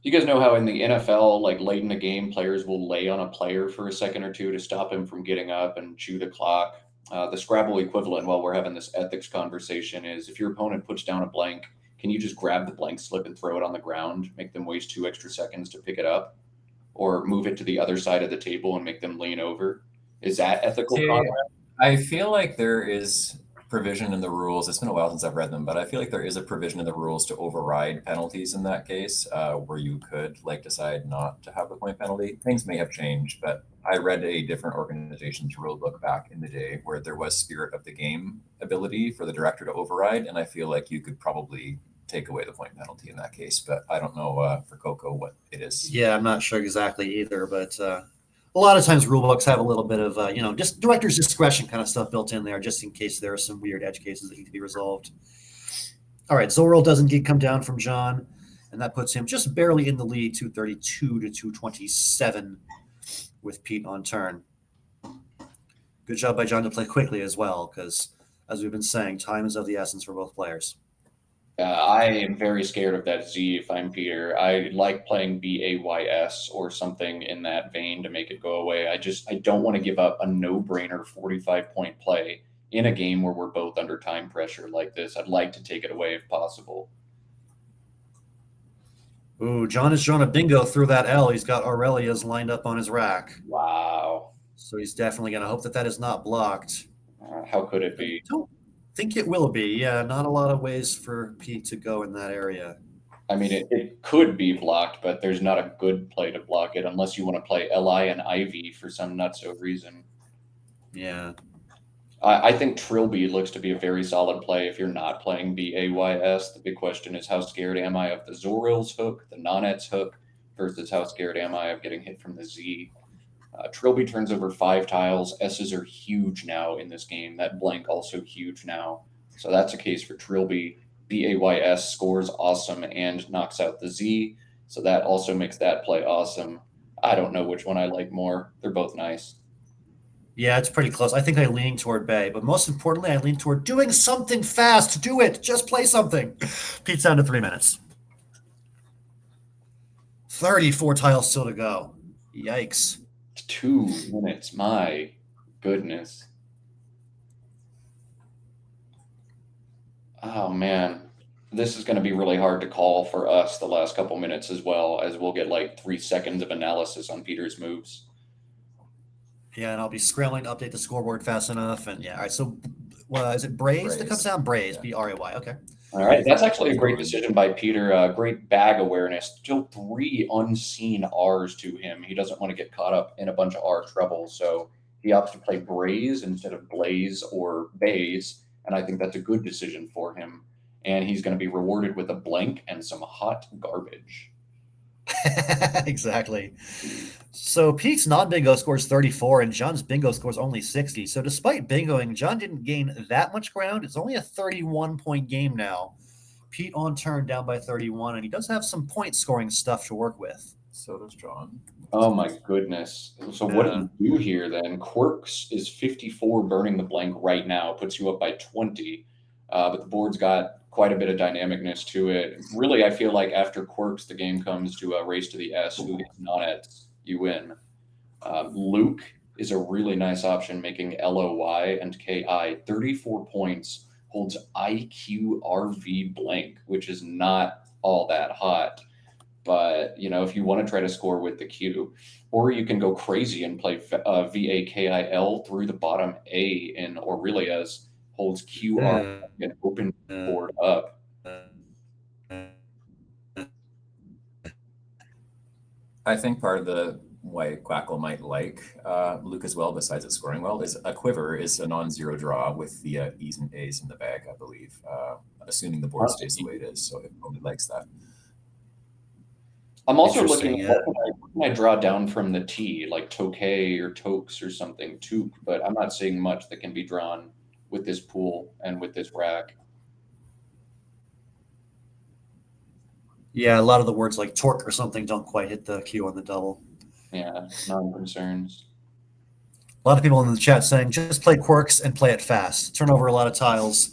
S3: You guys know how in the NFL, late in the game, players will lay on a player for a second or two to stop him from getting up and chew the clock. The Scrabble equivalent, while we're having this ethics conversation, is if your opponent puts down a blank, can you just grab the blank slip and throw it on the ground, make them waste 2 extra seconds to pick it up, or move it to the other side of the table and make them lean over? Is that ethical?
S2: I feel like there is provision in the rules. It's been a while since I've read them, but I feel like there is a provision in the rules to override penalties in that case, where you could decide not to have the point penalty. Things may have changed, but I read a different organization's rule book back in the day where there was spirit of the game ability for the director to override, and I feel like you could probably take away the point penalty in that case. But I don't know for Coco what it is.
S1: Yeah, I'm not sure exactly either, but a lot of times rule books have a little bit of just director's discretion kind of stuff built in there, just in case there are some weird edge cases that need to be resolved. All right, Zoril does indeed come down from John, and that puts him just barely in the lead, 232 to 227, with Pete on turn. Good job by John to play quickly as well, because as we've been saying, time is of the essence for both players.
S3: I am very scared of that Z if I'm Peter. I like playing BAYS or something in that vein to make it go away. I don't want to give up a no-brainer 45-point play in a game where we're both under time pressure like this. I'd like to take it away if possible.
S1: Ooh, John has drawn a bingo through that L. He's got Aurelia's lined up on his rack.
S3: Wow.
S1: So he's definitely going to hope that that is not blocked.
S3: How could it be?
S1: I don't think it will be. Yeah, not a lot of ways for Pete to go in that area.
S3: I mean, it could be blocked, but there's not a good play to block it unless you want to play Li and Ivy for some nutso reason.
S1: Yeah.
S3: I think Trilby looks to be a very solid play if you're not playing BAYS. The big question is, how scared am I of the Zoril's hook, the Nonet's hook, versus how scared am I of getting hit from the Z? Trilby turns over 5 tiles. S's are huge now in this game. That blank also huge now. So that's a case for Trilby. BAYS scores awesome and knocks out the Z. So that also makes that play awesome. I don't know which one I like more. They're both nice.
S1: Yeah, it's pretty close. I think I lean toward Bay, but most importantly, I lean toward doing something fast. Do it. Just play something. Pete's down to 3 minutes. 34 tiles still to go. Yikes.
S3: 2 minutes. My goodness. Oh, man. This is going to be really hard to call for us the last couple minutes as well, as we'll get like 3 seconds of analysis on Peter's moves.
S1: Yeah, and I'll be scrambling to update the scoreboard fast enough. And yeah, all right. So is it Braze that comes down? Braze,
S2: Yeah.
S1: B-R-A-Y. Okay.
S3: All right. That's actually a great decision by Peter. Great bag awareness. Still 3 unseen R's to him. He doesn't want to get caught up in a bunch of R trouble. So he opts to play Braze instead of Blaze or Baze. And I think that's a good decision for him. And he's going to be rewarded with a blank and some hot garbage.
S1: Exactly. So Pete's non-bingo scores 34 and John's bingo scores only 60. So despite bingoing, John didn't gain that much ground. It's only a 31-point game now. Pete on turn down by 31, and he does have some point scoring stuff to work with.
S2: So does John.
S3: Oh my goodness. So what do you do here then? Quirks is 54 burning the blank right now, puts you up by 20. But the board's got quite a bit of dynamicness to it. Really, I feel like after Quirks, the game comes to a race to the S. Who gets non-ets, you win. Luke is a really nice option, making LOY and KI 34 points, holds IQ RV blank, which is not all that hot. But, if you want to try to score with the Q, or you can go crazy and play VAKIL through the bottom A in Aurelia's, holds QR and open board up.
S2: I think part of the why Quackle might like Luke as well, besides it scoring well, is a quiver is a non-zero draw with the E's and A's in the bag, I believe, assuming the board stays the way it is. So it probably likes that.
S3: I'm also looking at what can I draw down from the T, like Tokay or Tokes or something, Took, but I'm not seeing much that can be drawn with this pool and with this rack.
S1: Yeah, a lot of the words like torque or something don't quite hit the Q on the double.
S3: Yeah, non-concerns.
S1: A lot of people in the chat saying just play Quirks and play it fast. Turn over a lot of tiles.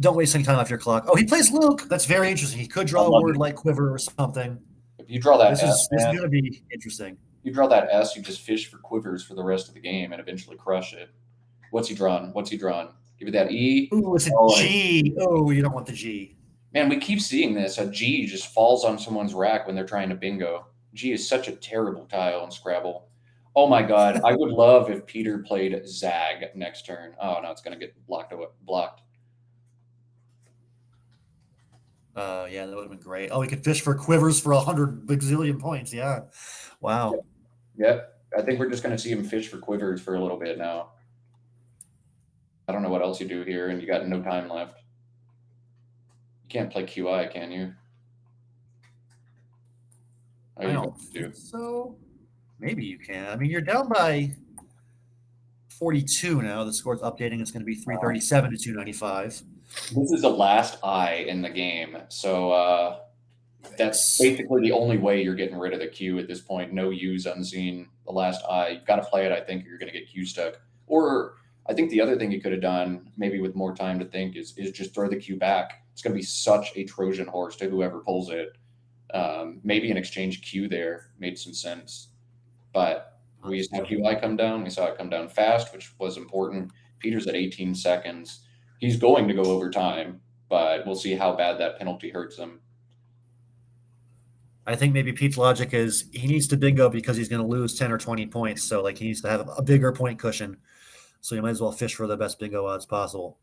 S1: Don't waste any time off your clock. Oh, he plays Luke. That's very interesting. He could draw a word like quiver or something.
S3: If you draw that
S1: this
S3: S,
S1: is going to be interesting.
S3: You draw that S, you just fish for quivers for the rest of the game and eventually crush it. What's he drawn? Give it that E.
S1: Ooh, it's a G. Oh, you don't want the G.
S3: Man, we keep seeing this. A G just falls on someone's rack when they're trying to bingo. G is such a terrible tile in Scrabble. Oh my God. I would love if Peter played Zag next turn. Oh no, it's going to get blocked.
S1: Yeah, that would have been great. Oh, we could fish for quivers for 100 bazillion points. Yeah. Wow.
S3: Yep. I think we're just going to see him fish for quivers for a little bit now. I don't know what else you do here, and you got no time left. can't play QI, can you? Oh,
S1: I
S3: you
S1: don't
S3: guys do.
S1: think so. Maybe you can. I mean, you're down by 42 now. The score's updating. It's going to be 337 to 295.
S3: This is the last I in the game, so that's basically the only way you're getting rid of the Q at this point. No U's unseen. The last I, you've got to play it. I think you're going to get Q stuck. Or I think the other thing you could have done, maybe with more time to think, is just throw the Q back. It's going to be such a Trojan horse to whoever pulls it. Maybe an exchange Q there made some sense, but we saw QI come down. We saw it come down fast, which was important. Peter's at 18 seconds. He's going to go over time, but we'll see how bad that penalty hurts him.
S1: I think maybe Pete's logic is he needs to bingo because he's going to lose 10 or 20 points. So like he needs to have a bigger point cushion. So you might as well fish for the best bingo odds possible.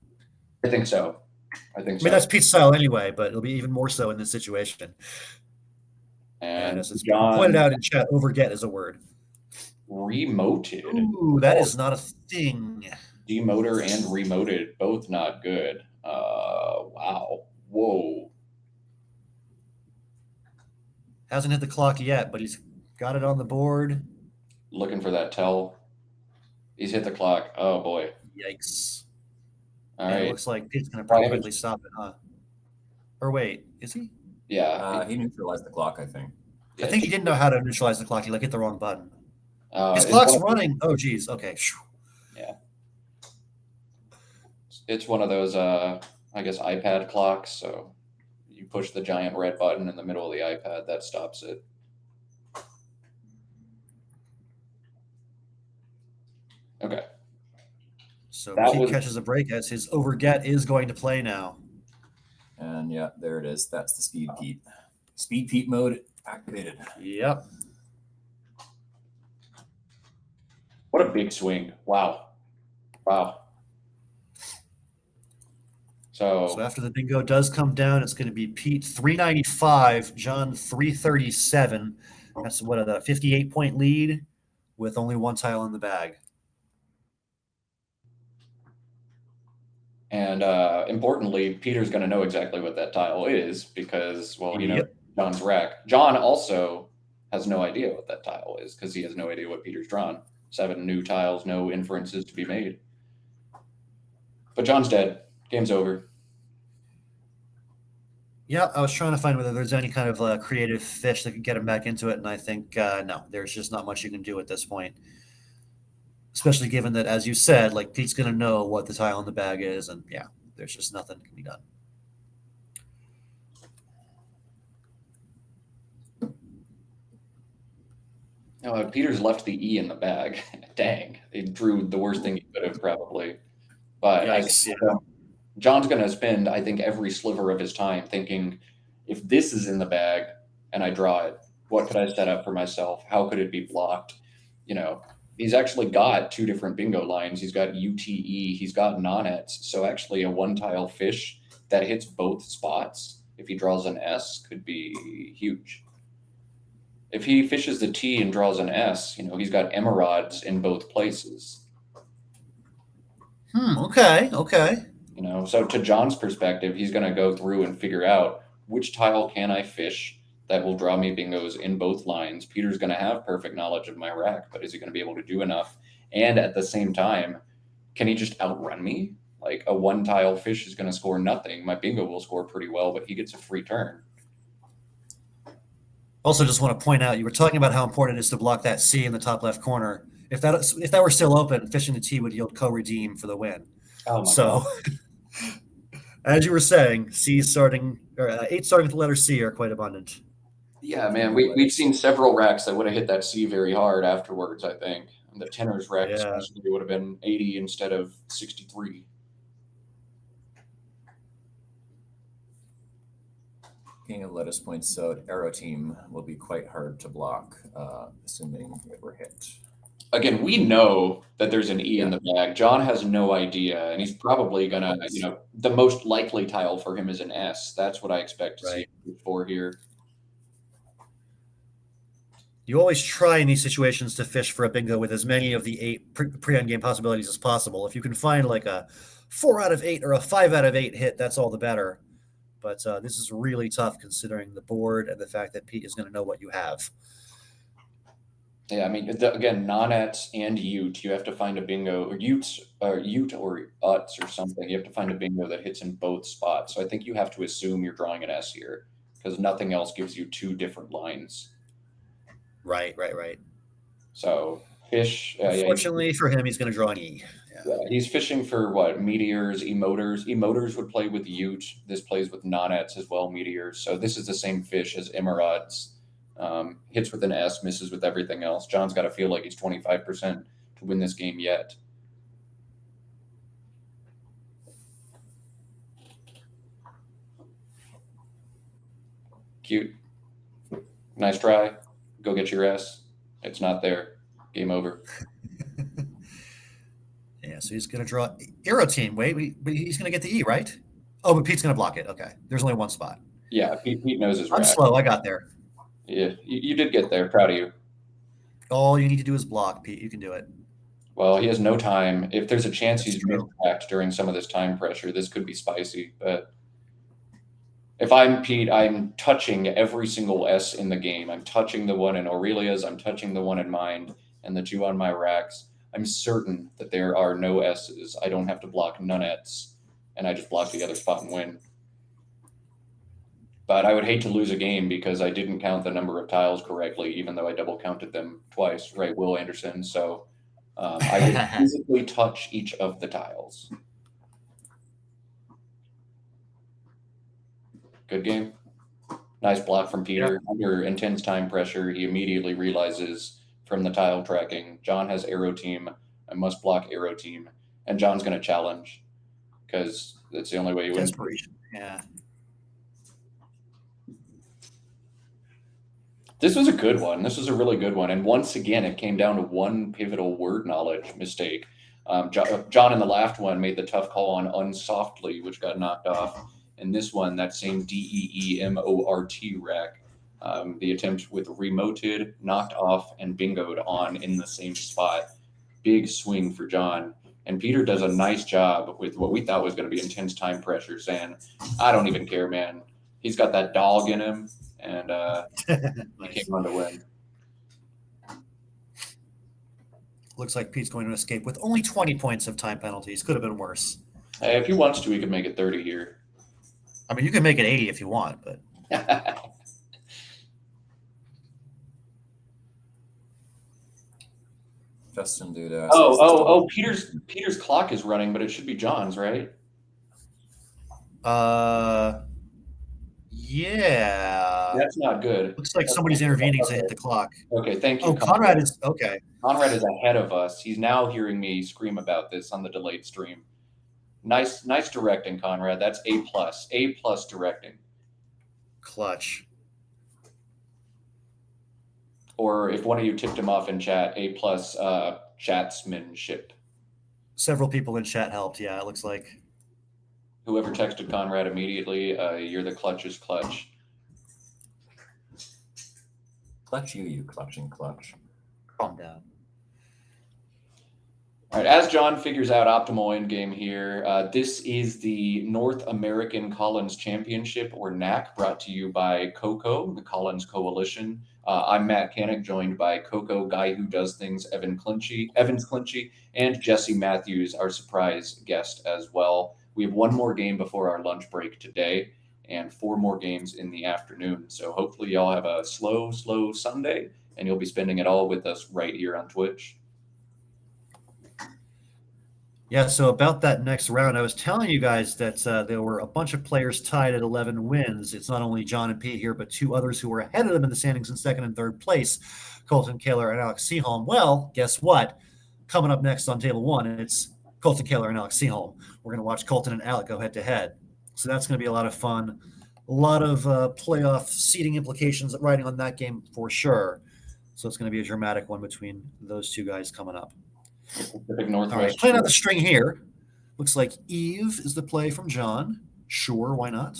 S3: I think so. I mean,
S1: that's Pete's style anyway, but it'll be even more so in this situation.
S3: And
S1: as it's
S3: John
S1: pointed out in chat, overget is a word.
S3: Remoted.
S1: Ooh, that is not a thing.
S3: Demoter and remoted, both not good. Wow. Whoa.
S1: Hasn't hit the clock yet, but he's got it on the board.
S3: Looking for that tell. He's hit the clock. Oh, boy.
S1: Yikes.
S3: All right.
S1: It looks like Pete's going to probably stop it, huh? Or wait, is he?
S3: Yeah.
S2: He neutralized the clock, I think.
S1: I think he didn't know how to neutralize the clock. He hit the wrong button. His
S3: It's
S1: clock's running. Oh, geez. Okay.
S3: Yeah. It's one of those, I guess, iPad clocks. So you push the giant red button in the middle of the iPad, that stops it. Okay.
S1: So Pete catches a break as his overget is going to play now.
S2: And yeah, there it is. That's the Speed Pete. Speed Pete mode activated.
S1: Yep.
S3: What a big swing. Wow. Wow. So
S1: after the bingo does come down, it's going to be Pete 395, John 337. That's what, a 58-point lead with only one tile in the bag.
S3: And importantly, Peter's going to know exactly what that tile is because, well, you know, John's rack. John also has no idea what that tile is because he has no idea what Peter's drawn. 7 new tiles, no inferences to be made. But John's dead. Game's over.
S1: Yeah, I was trying to find whether there's any kind of creative fish that could get him back into it, and I think no, there's just not much you can do at this point. Especially given that, as you said, like Pete's going to know what the tile in the bag is, and yeah, there's just nothing that can be done.
S3: Oh, Peter's left the E in the bag. Dang, he drew the worst thing he could have probably. But John's going to spend, I think, every sliver of his time thinking, if this is in the bag and I draw it, what could I set up for myself? How could it be blocked? You know, he's actually got 2 different bingo lines. He's got UTE, he's got non-ets. So actually a one-tile fish that hits both spots, if he draws an S, could be huge. If he fishes the T and draws an S, you know, he's got emeralds in both places.
S1: Okay.
S3: You know, so to John's perspective, he's going to go through and figure out which tile can I fish that will draw me bingos in both lines. Peter's going to have perfect knowledge of my rack, but is he going to be able to do enough? And at the same time, can he just outrun me? Like a one-tile fish is going to score nothing. My bingo will score pretty well, but he gets a free turn.
S1: Also, just want to point out, you were talking about how important it is to block that C in the top left corner. If that were still open, fishing the T would yield co-redeem for the win.
S3: Oh my
S1: God. As you were saying, 8 starting with the letter C are quite abundant.
S3: Yeah, man, we've seen several racks that would have hit that C very hard afterwards, I think. And the tenors rack especially would have been 80 instead of 63.
S2: King of Lettuce points out Arrow Team will be quite hard to block, assuming it were hit.
S3: Again, we know that there's an E in the bag. John has no idea, and he's probably going to, you know, the most likely tile for him is an S. That's what I expect to see for here.
S1: You always try in these situations to fish for a bingo with as many of the 8 pre-end game possibilities as possible. If you can find like a 4 out of 8 or a 5 out of 8 hit, that's all the better. but this is really tough considering the board and the fact that Pete is going to know what you have.
S3: Yeah, I mean, again, non-ets and Ute, you have to find a bingo, or Ute or Uts or something. You have to find a bingo that hits in both spots. So I think you have to assume you're drawing an S here because nothing else gives you two different lines.
S1: Right.
S3: So fish.
S1: Unfortunately for him, he's going to draw an E.
S3: Yeah, he's fishing for what? Meteors, emoters. Emoters would play with Ute. This plays with non-ets as well, meteors. So this is the same fish as Emerauds. Hits with an S, misses with everything else. John's got to feel like he's 25% to win this game yet. Cute. Nice try. Go get your S. It's not there. Game over.
S1: Yeah, so he's going to draw Aero Team. Wait, but he's going to get the E, right? Oh, but Pete's going to block it. Okay. There's only one spot.
S3: Yeah, Pete knows his
S1: I'm
S3: rack.
S1: slow. I got there.
S3: Yeah, you did get there. Proud of you.
S1: All you need to do is block, Pete. You can do it.
S3: Well, he has no time. If there's a chance
S1: That's
S3: he's
S1: true.
S3: mishacked during some of this time pressure, this could be spicy. But if I'm Pete, I'm touching every single S in the game. I'm touching the one in Aurelia's. I'm touching the one in mine and the two on my racks. I'm certain that there are no S's. I don't have to block none-ets, and I just block the other spot and win. But I would hate to lose a game because I didn't count the number of tiles correctly, even though I double counted them twice, right, Will Anderson? So I would physically touch each of the tiles. Good game. Nice block from Peter. Under intense time pressure, he immediately realizes from the tile tracking, John has Aero Team. I must block Aero Team. And John's going to challenge because that's the only way you win.
S1: Desperation. Yeah.
S3: This was a good one. This was a really good one. And once again, it came down to one pivotal word knowledge mistake. John in the last one made the tough call on unsoftly, which got knocked off. And this one, that same DEEMORT rack, the attempt with remoted, knocked off, and bingoed on in the same spot. Big swing for John. And Peter does a nice job with what we thought was going to be intense time pressure, saying, I don't even care, man. He's got that dog in him. And he came on to win.
S1: Looks like Pete's going to escape with only 20 points of time penalties. Could have been worse.
S3: Hey, if he wants to, he could make it 30 here.
S1: I mean, you can make it 80 if you want, but
S2: Justin dude.
S3: Peter's clock is running, but it should be John's, right?
S1: yeah.
S3: That's not good.
S1: Looks like somebody's intervening to hit the clock.
S3: Okay, thank you.
S1: Oh, Conrad is okay.
S3: Conrad is ahead of us. He's now hearing me scream about this on the delayed stream. Nice directing, Conrad. That's A+. A+ directing.
S1: Clutch.
S3: Or if one of you tipped him off in chat, A+ chatsmanship.
S1: Several people in chat helped. Yeah, it looks like.
S3: Whoever texted Conrad immediately, you're the clutchest clutch.
S2: Clutch you clutching clutch.
S1: Calm down.
S3: All right, as John figures out optimal end game here, this is the North American Collins Championship, or NAC, brought to you by Coco, the Collins Coalition. I'm Matt Canick, joined by Coco, guy who does things, Evans Clinchey, and Jesse Matthews, our surprise guest as well. We have one more game before our lunch break today and 4 more games in the afternoon. So hopefully y'all have a slow Sunday, and you'll be spending it all with us right here on Twitch.
S1: Yeah, so about that next round, I was telling you guys that there were a bunch of players tied at 11 wins. It's not only John and Pete here, but 2 others who were ahead of them in the standings in 2nd and 3rd place, Colton Kaler and Alex Seaholm. Well, guess what? Coming up next on table 1, it's Colton Kaler and Alex Seaholm. We're going to watch Colton and Alec go head-to-head. So that's going to be a lot of fun. A lot of playoff seeding implications riding on that game for sure. So it's going to be a dramatic one between those 2 guys coming up.
S3: Pacific Northwest.
S1: All right, playing out the string here. Looks like Eve is the play from John. Sure, why not?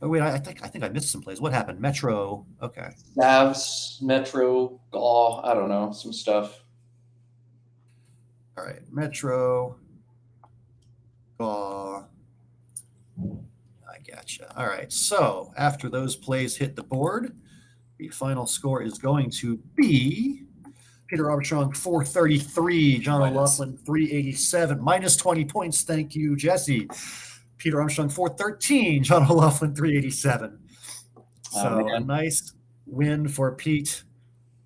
S1: Oh wait, I think I missed some plays. What happened? Metro. Okay.
S3: Navs, Metro, Gaw, I don't know, some stuff.
S1: All right, Metro. Gaw. I gotcha. All right. So after those plays hit the board, the final score is going to be Peter Armstrong 433, John O'Loughlin 387, minus 20 points. Thank you, Jesse. Peter Armstrong 413, John O'Loughlin 387. So a nice win for Pete,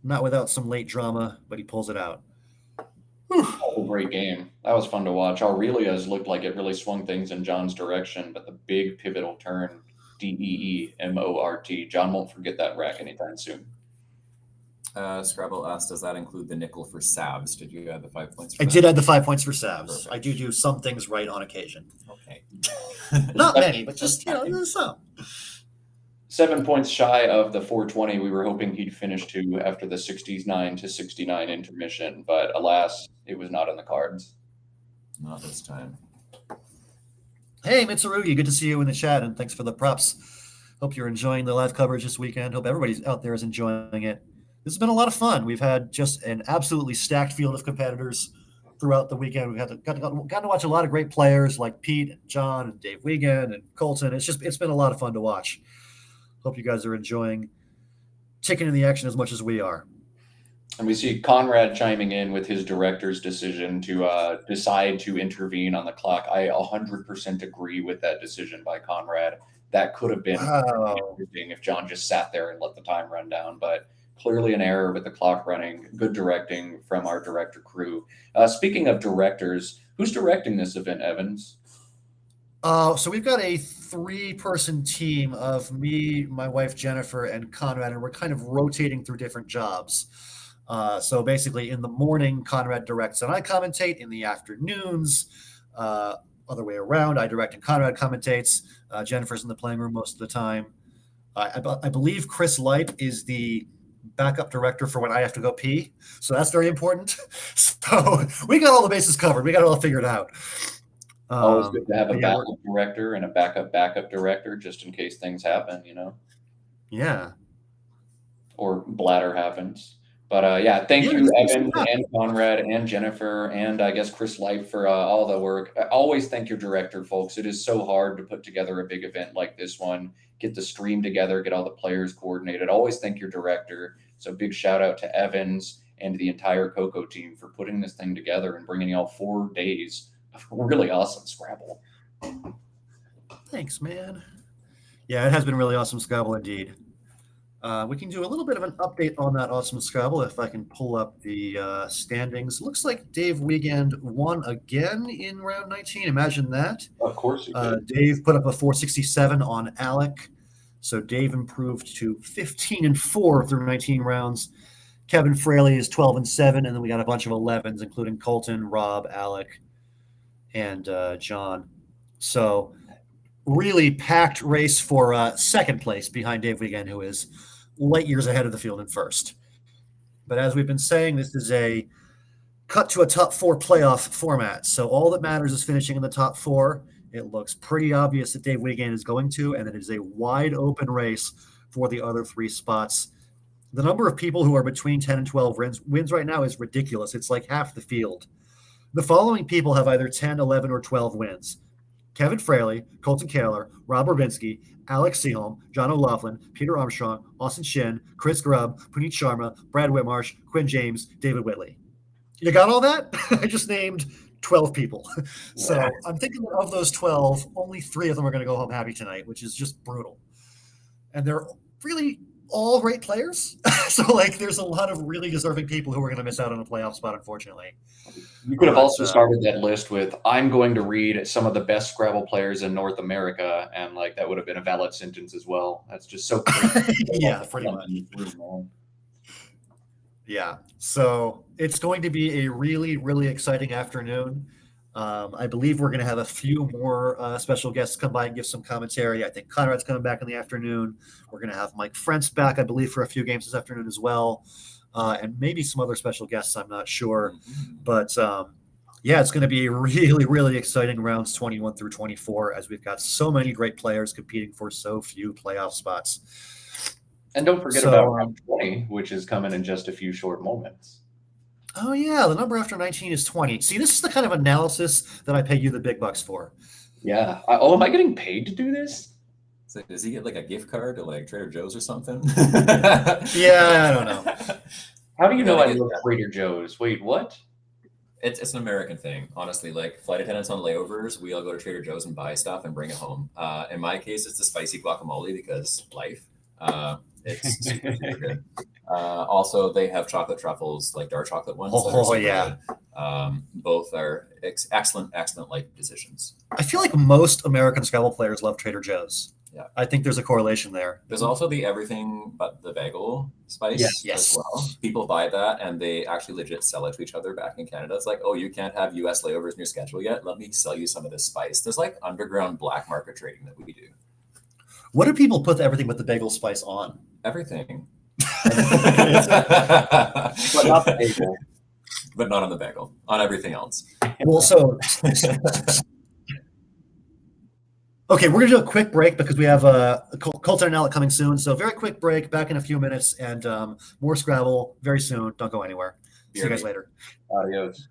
S1: not without some late drama, but he pulls it out.
S3: Oh, great game. That was fun to watch. Aurelia's looked like it really swung things in John's direction, but the big pivotal turn, DEEMORT. John won't forget that rack anytime soon.
S2: Scrabble asked, does that include the nickel for Savs? Did you add the 5 points for
S1: I
S2: that?
S1: did add the 5 points for Savs.
S2: Perfect.
S1: I do some things right on occasion.
S2: Okay.
S1: Not many, but just, some.
S3: 7 points shy of the 420 we were hoping he'd finish to after the 69 to 69 intermission, but alas, it was not in the cards.
S2: Not this time.
S1: Hey, Mitsurugi, good to see you in the chat, and thanks for the props. Hope you're enjoying the live coverage this weekend. Hope everybody out there is enjoying it. This has been a lot of fun. We've had just an absolutely stacked field of competitors throughout the weekend. We've got to watch a lot of great players like Pete and John and Dave Wiegand and Colton. It's been a lot of fun to watch. Hope you guys are enjoying taking in the action as much as we are.
S3: And we see Conrad chiming in with his director's decision to decide to intervene on the clock. I 100% agree with that decision by Conrad. That could have been interesting if John just sat there and let the time run down, but clearly an error with the clock running. Good directing from our director crew. Speaking of directors, who's directing this event, Evans?
S1: So we've got a 3-person team of me, my wife Jennifer, and Conrad, and we're kind of rotating through different jobs. So basically, in the morning, Conrad directs and I commentate. In the afternoons, other way around, I direct and Conrad commentates. Jennifer's in the playing room most of the time. I believe Chris Lipe is the backup director for when I have to go pee. So that's very important. So we got all the bases covered. We got it all figured out.
S3: Always good to have a backup director and a backup director just in case things happen,
S1: Yeah.
S3: Or bladder happens. But thank you, Evan and Conrad and Jennifer and I guess Chris Light for all the work. Always thank your director, folks. It is so hard to put together a big event like this one, get the stream together, get all the players coordinated. Always thank your director. So big shout out to Evans and the entire Coco team for putting this thing together and bringing y'all 4 days of really awesome Scrabble.
S1: Thanks, man. Yeah, it has been really awesome Scrabble indeed. We can do a little bit of an update on that awesome Scrabble if I can pull up the standings. Looks like Dave Wiegand won again in round 19. Imagine that.
S3: Of course he did.
S1: Dave put up a 467 on Alec. So Dave improved to 15-4 through 19 rounds. Kevin Fraley is 12-7, and then we got a bunch of 11s, including Colton, Rob, Alec, and John. So really packed race for second place behind Dave Wiegand, who is light years ahead of the field in first. But as we've been saying, this is a cut to a top 4 playoff format. So all that matters is finishing in the top 4. It looks pretty obvious that Dave Wiegand is going to, and it is a wide open race for the other 3 spots. The number of people who are between 10 and 12 wins right now is ridiculous. It's like half the field. The following people have either 10, 11, or 12 wins. Kevin Fraley, Colton Kaler, Rob Rubinski, Alex Seaholm, John O'Loughlin, Peter Armstrong, Austin Shin, Chris Grubb, Puneet Sharma, Brad Whitmarsh, Quinn James, David Whitley. You got all that? I just named 12 people. So I'm thinking that of those 12, only 3 of them are going to go home happy tonight, which is just brutal. And they're really all great players. So there's a lot of really deserving people who are going to miss out on a playoff spot, unfortunately.
S3: You could have also started that list with, I'm going to read some of the best Scrabble players in North America, and that would have been a valid sentence as well. That's just so crazy.
S1: Yeah, pretty much. Yeah, so it's going to be a really, really exciting afternoon. I believe we're going to have a few more special guests come by and give some commentary. I think Conrad's coming back in the afternoon. We're going to have Mike Frentz back, I believe, for a few games this afternoon as well. And maybe some other special guests, I'm not sure. But it's going to be really, really exciting rounds 21 through 24 as we've got so many great players competing for so few playoff spots.
S3: And don't forget about round 20, which is coming in just a few short moments.
S1: Oh, yeah. The number after 19 is 20. See, this is the kind of analysis that I pay you the big bucks for.
S3: Yeah. Am I getting paid to do this?
S2: So does he get like a gift card to like Trader Joe's or something?
S1: Yeah, I don't know.
S3: How do you know
S2: gotta
S3: I
S2: get
S3: love
S2: that.
S3: Trader Joe's? Wait, what?
S2: It's an American thing, honestly. Like flight attendants on layovers, we all go to Trader Joe's and buy stuff and bring it home. In my case, it's the spicy guacamole because life. It's super, super good. Also, they have chocolate truffles, like dark chocolate ones. that are
S1: Oh,
S2: super
S1: yeah.
S2: good. Both are excellent life decisions.
S1: I feel like most American Scrabble players love Trader Joe's.
S2: Yeah.
S1: I think there's a correlation there.
S2: There's also the everything but the bagel spice
S1: Yes.
S2: as well. People buy that and they actually legit sell it to each other back in Canada. It's like, oh, you can't have US layovers in your schedule yet. Let me sell you some of this spice. There's like underground black market trading that we do.
S1: What do people put everything with the bagel spice on?
S2: Everything.
S3: But not the bagel.
S2: But not on the bagel. On everything else.
S1: Well, so okay, we're gonna do a quick break because we have Colton and Alec coming soon. So very quick break, back in a few minutes, and more Scrabble very soon. Don't go anywhere. See you guys later.
S3: Adios.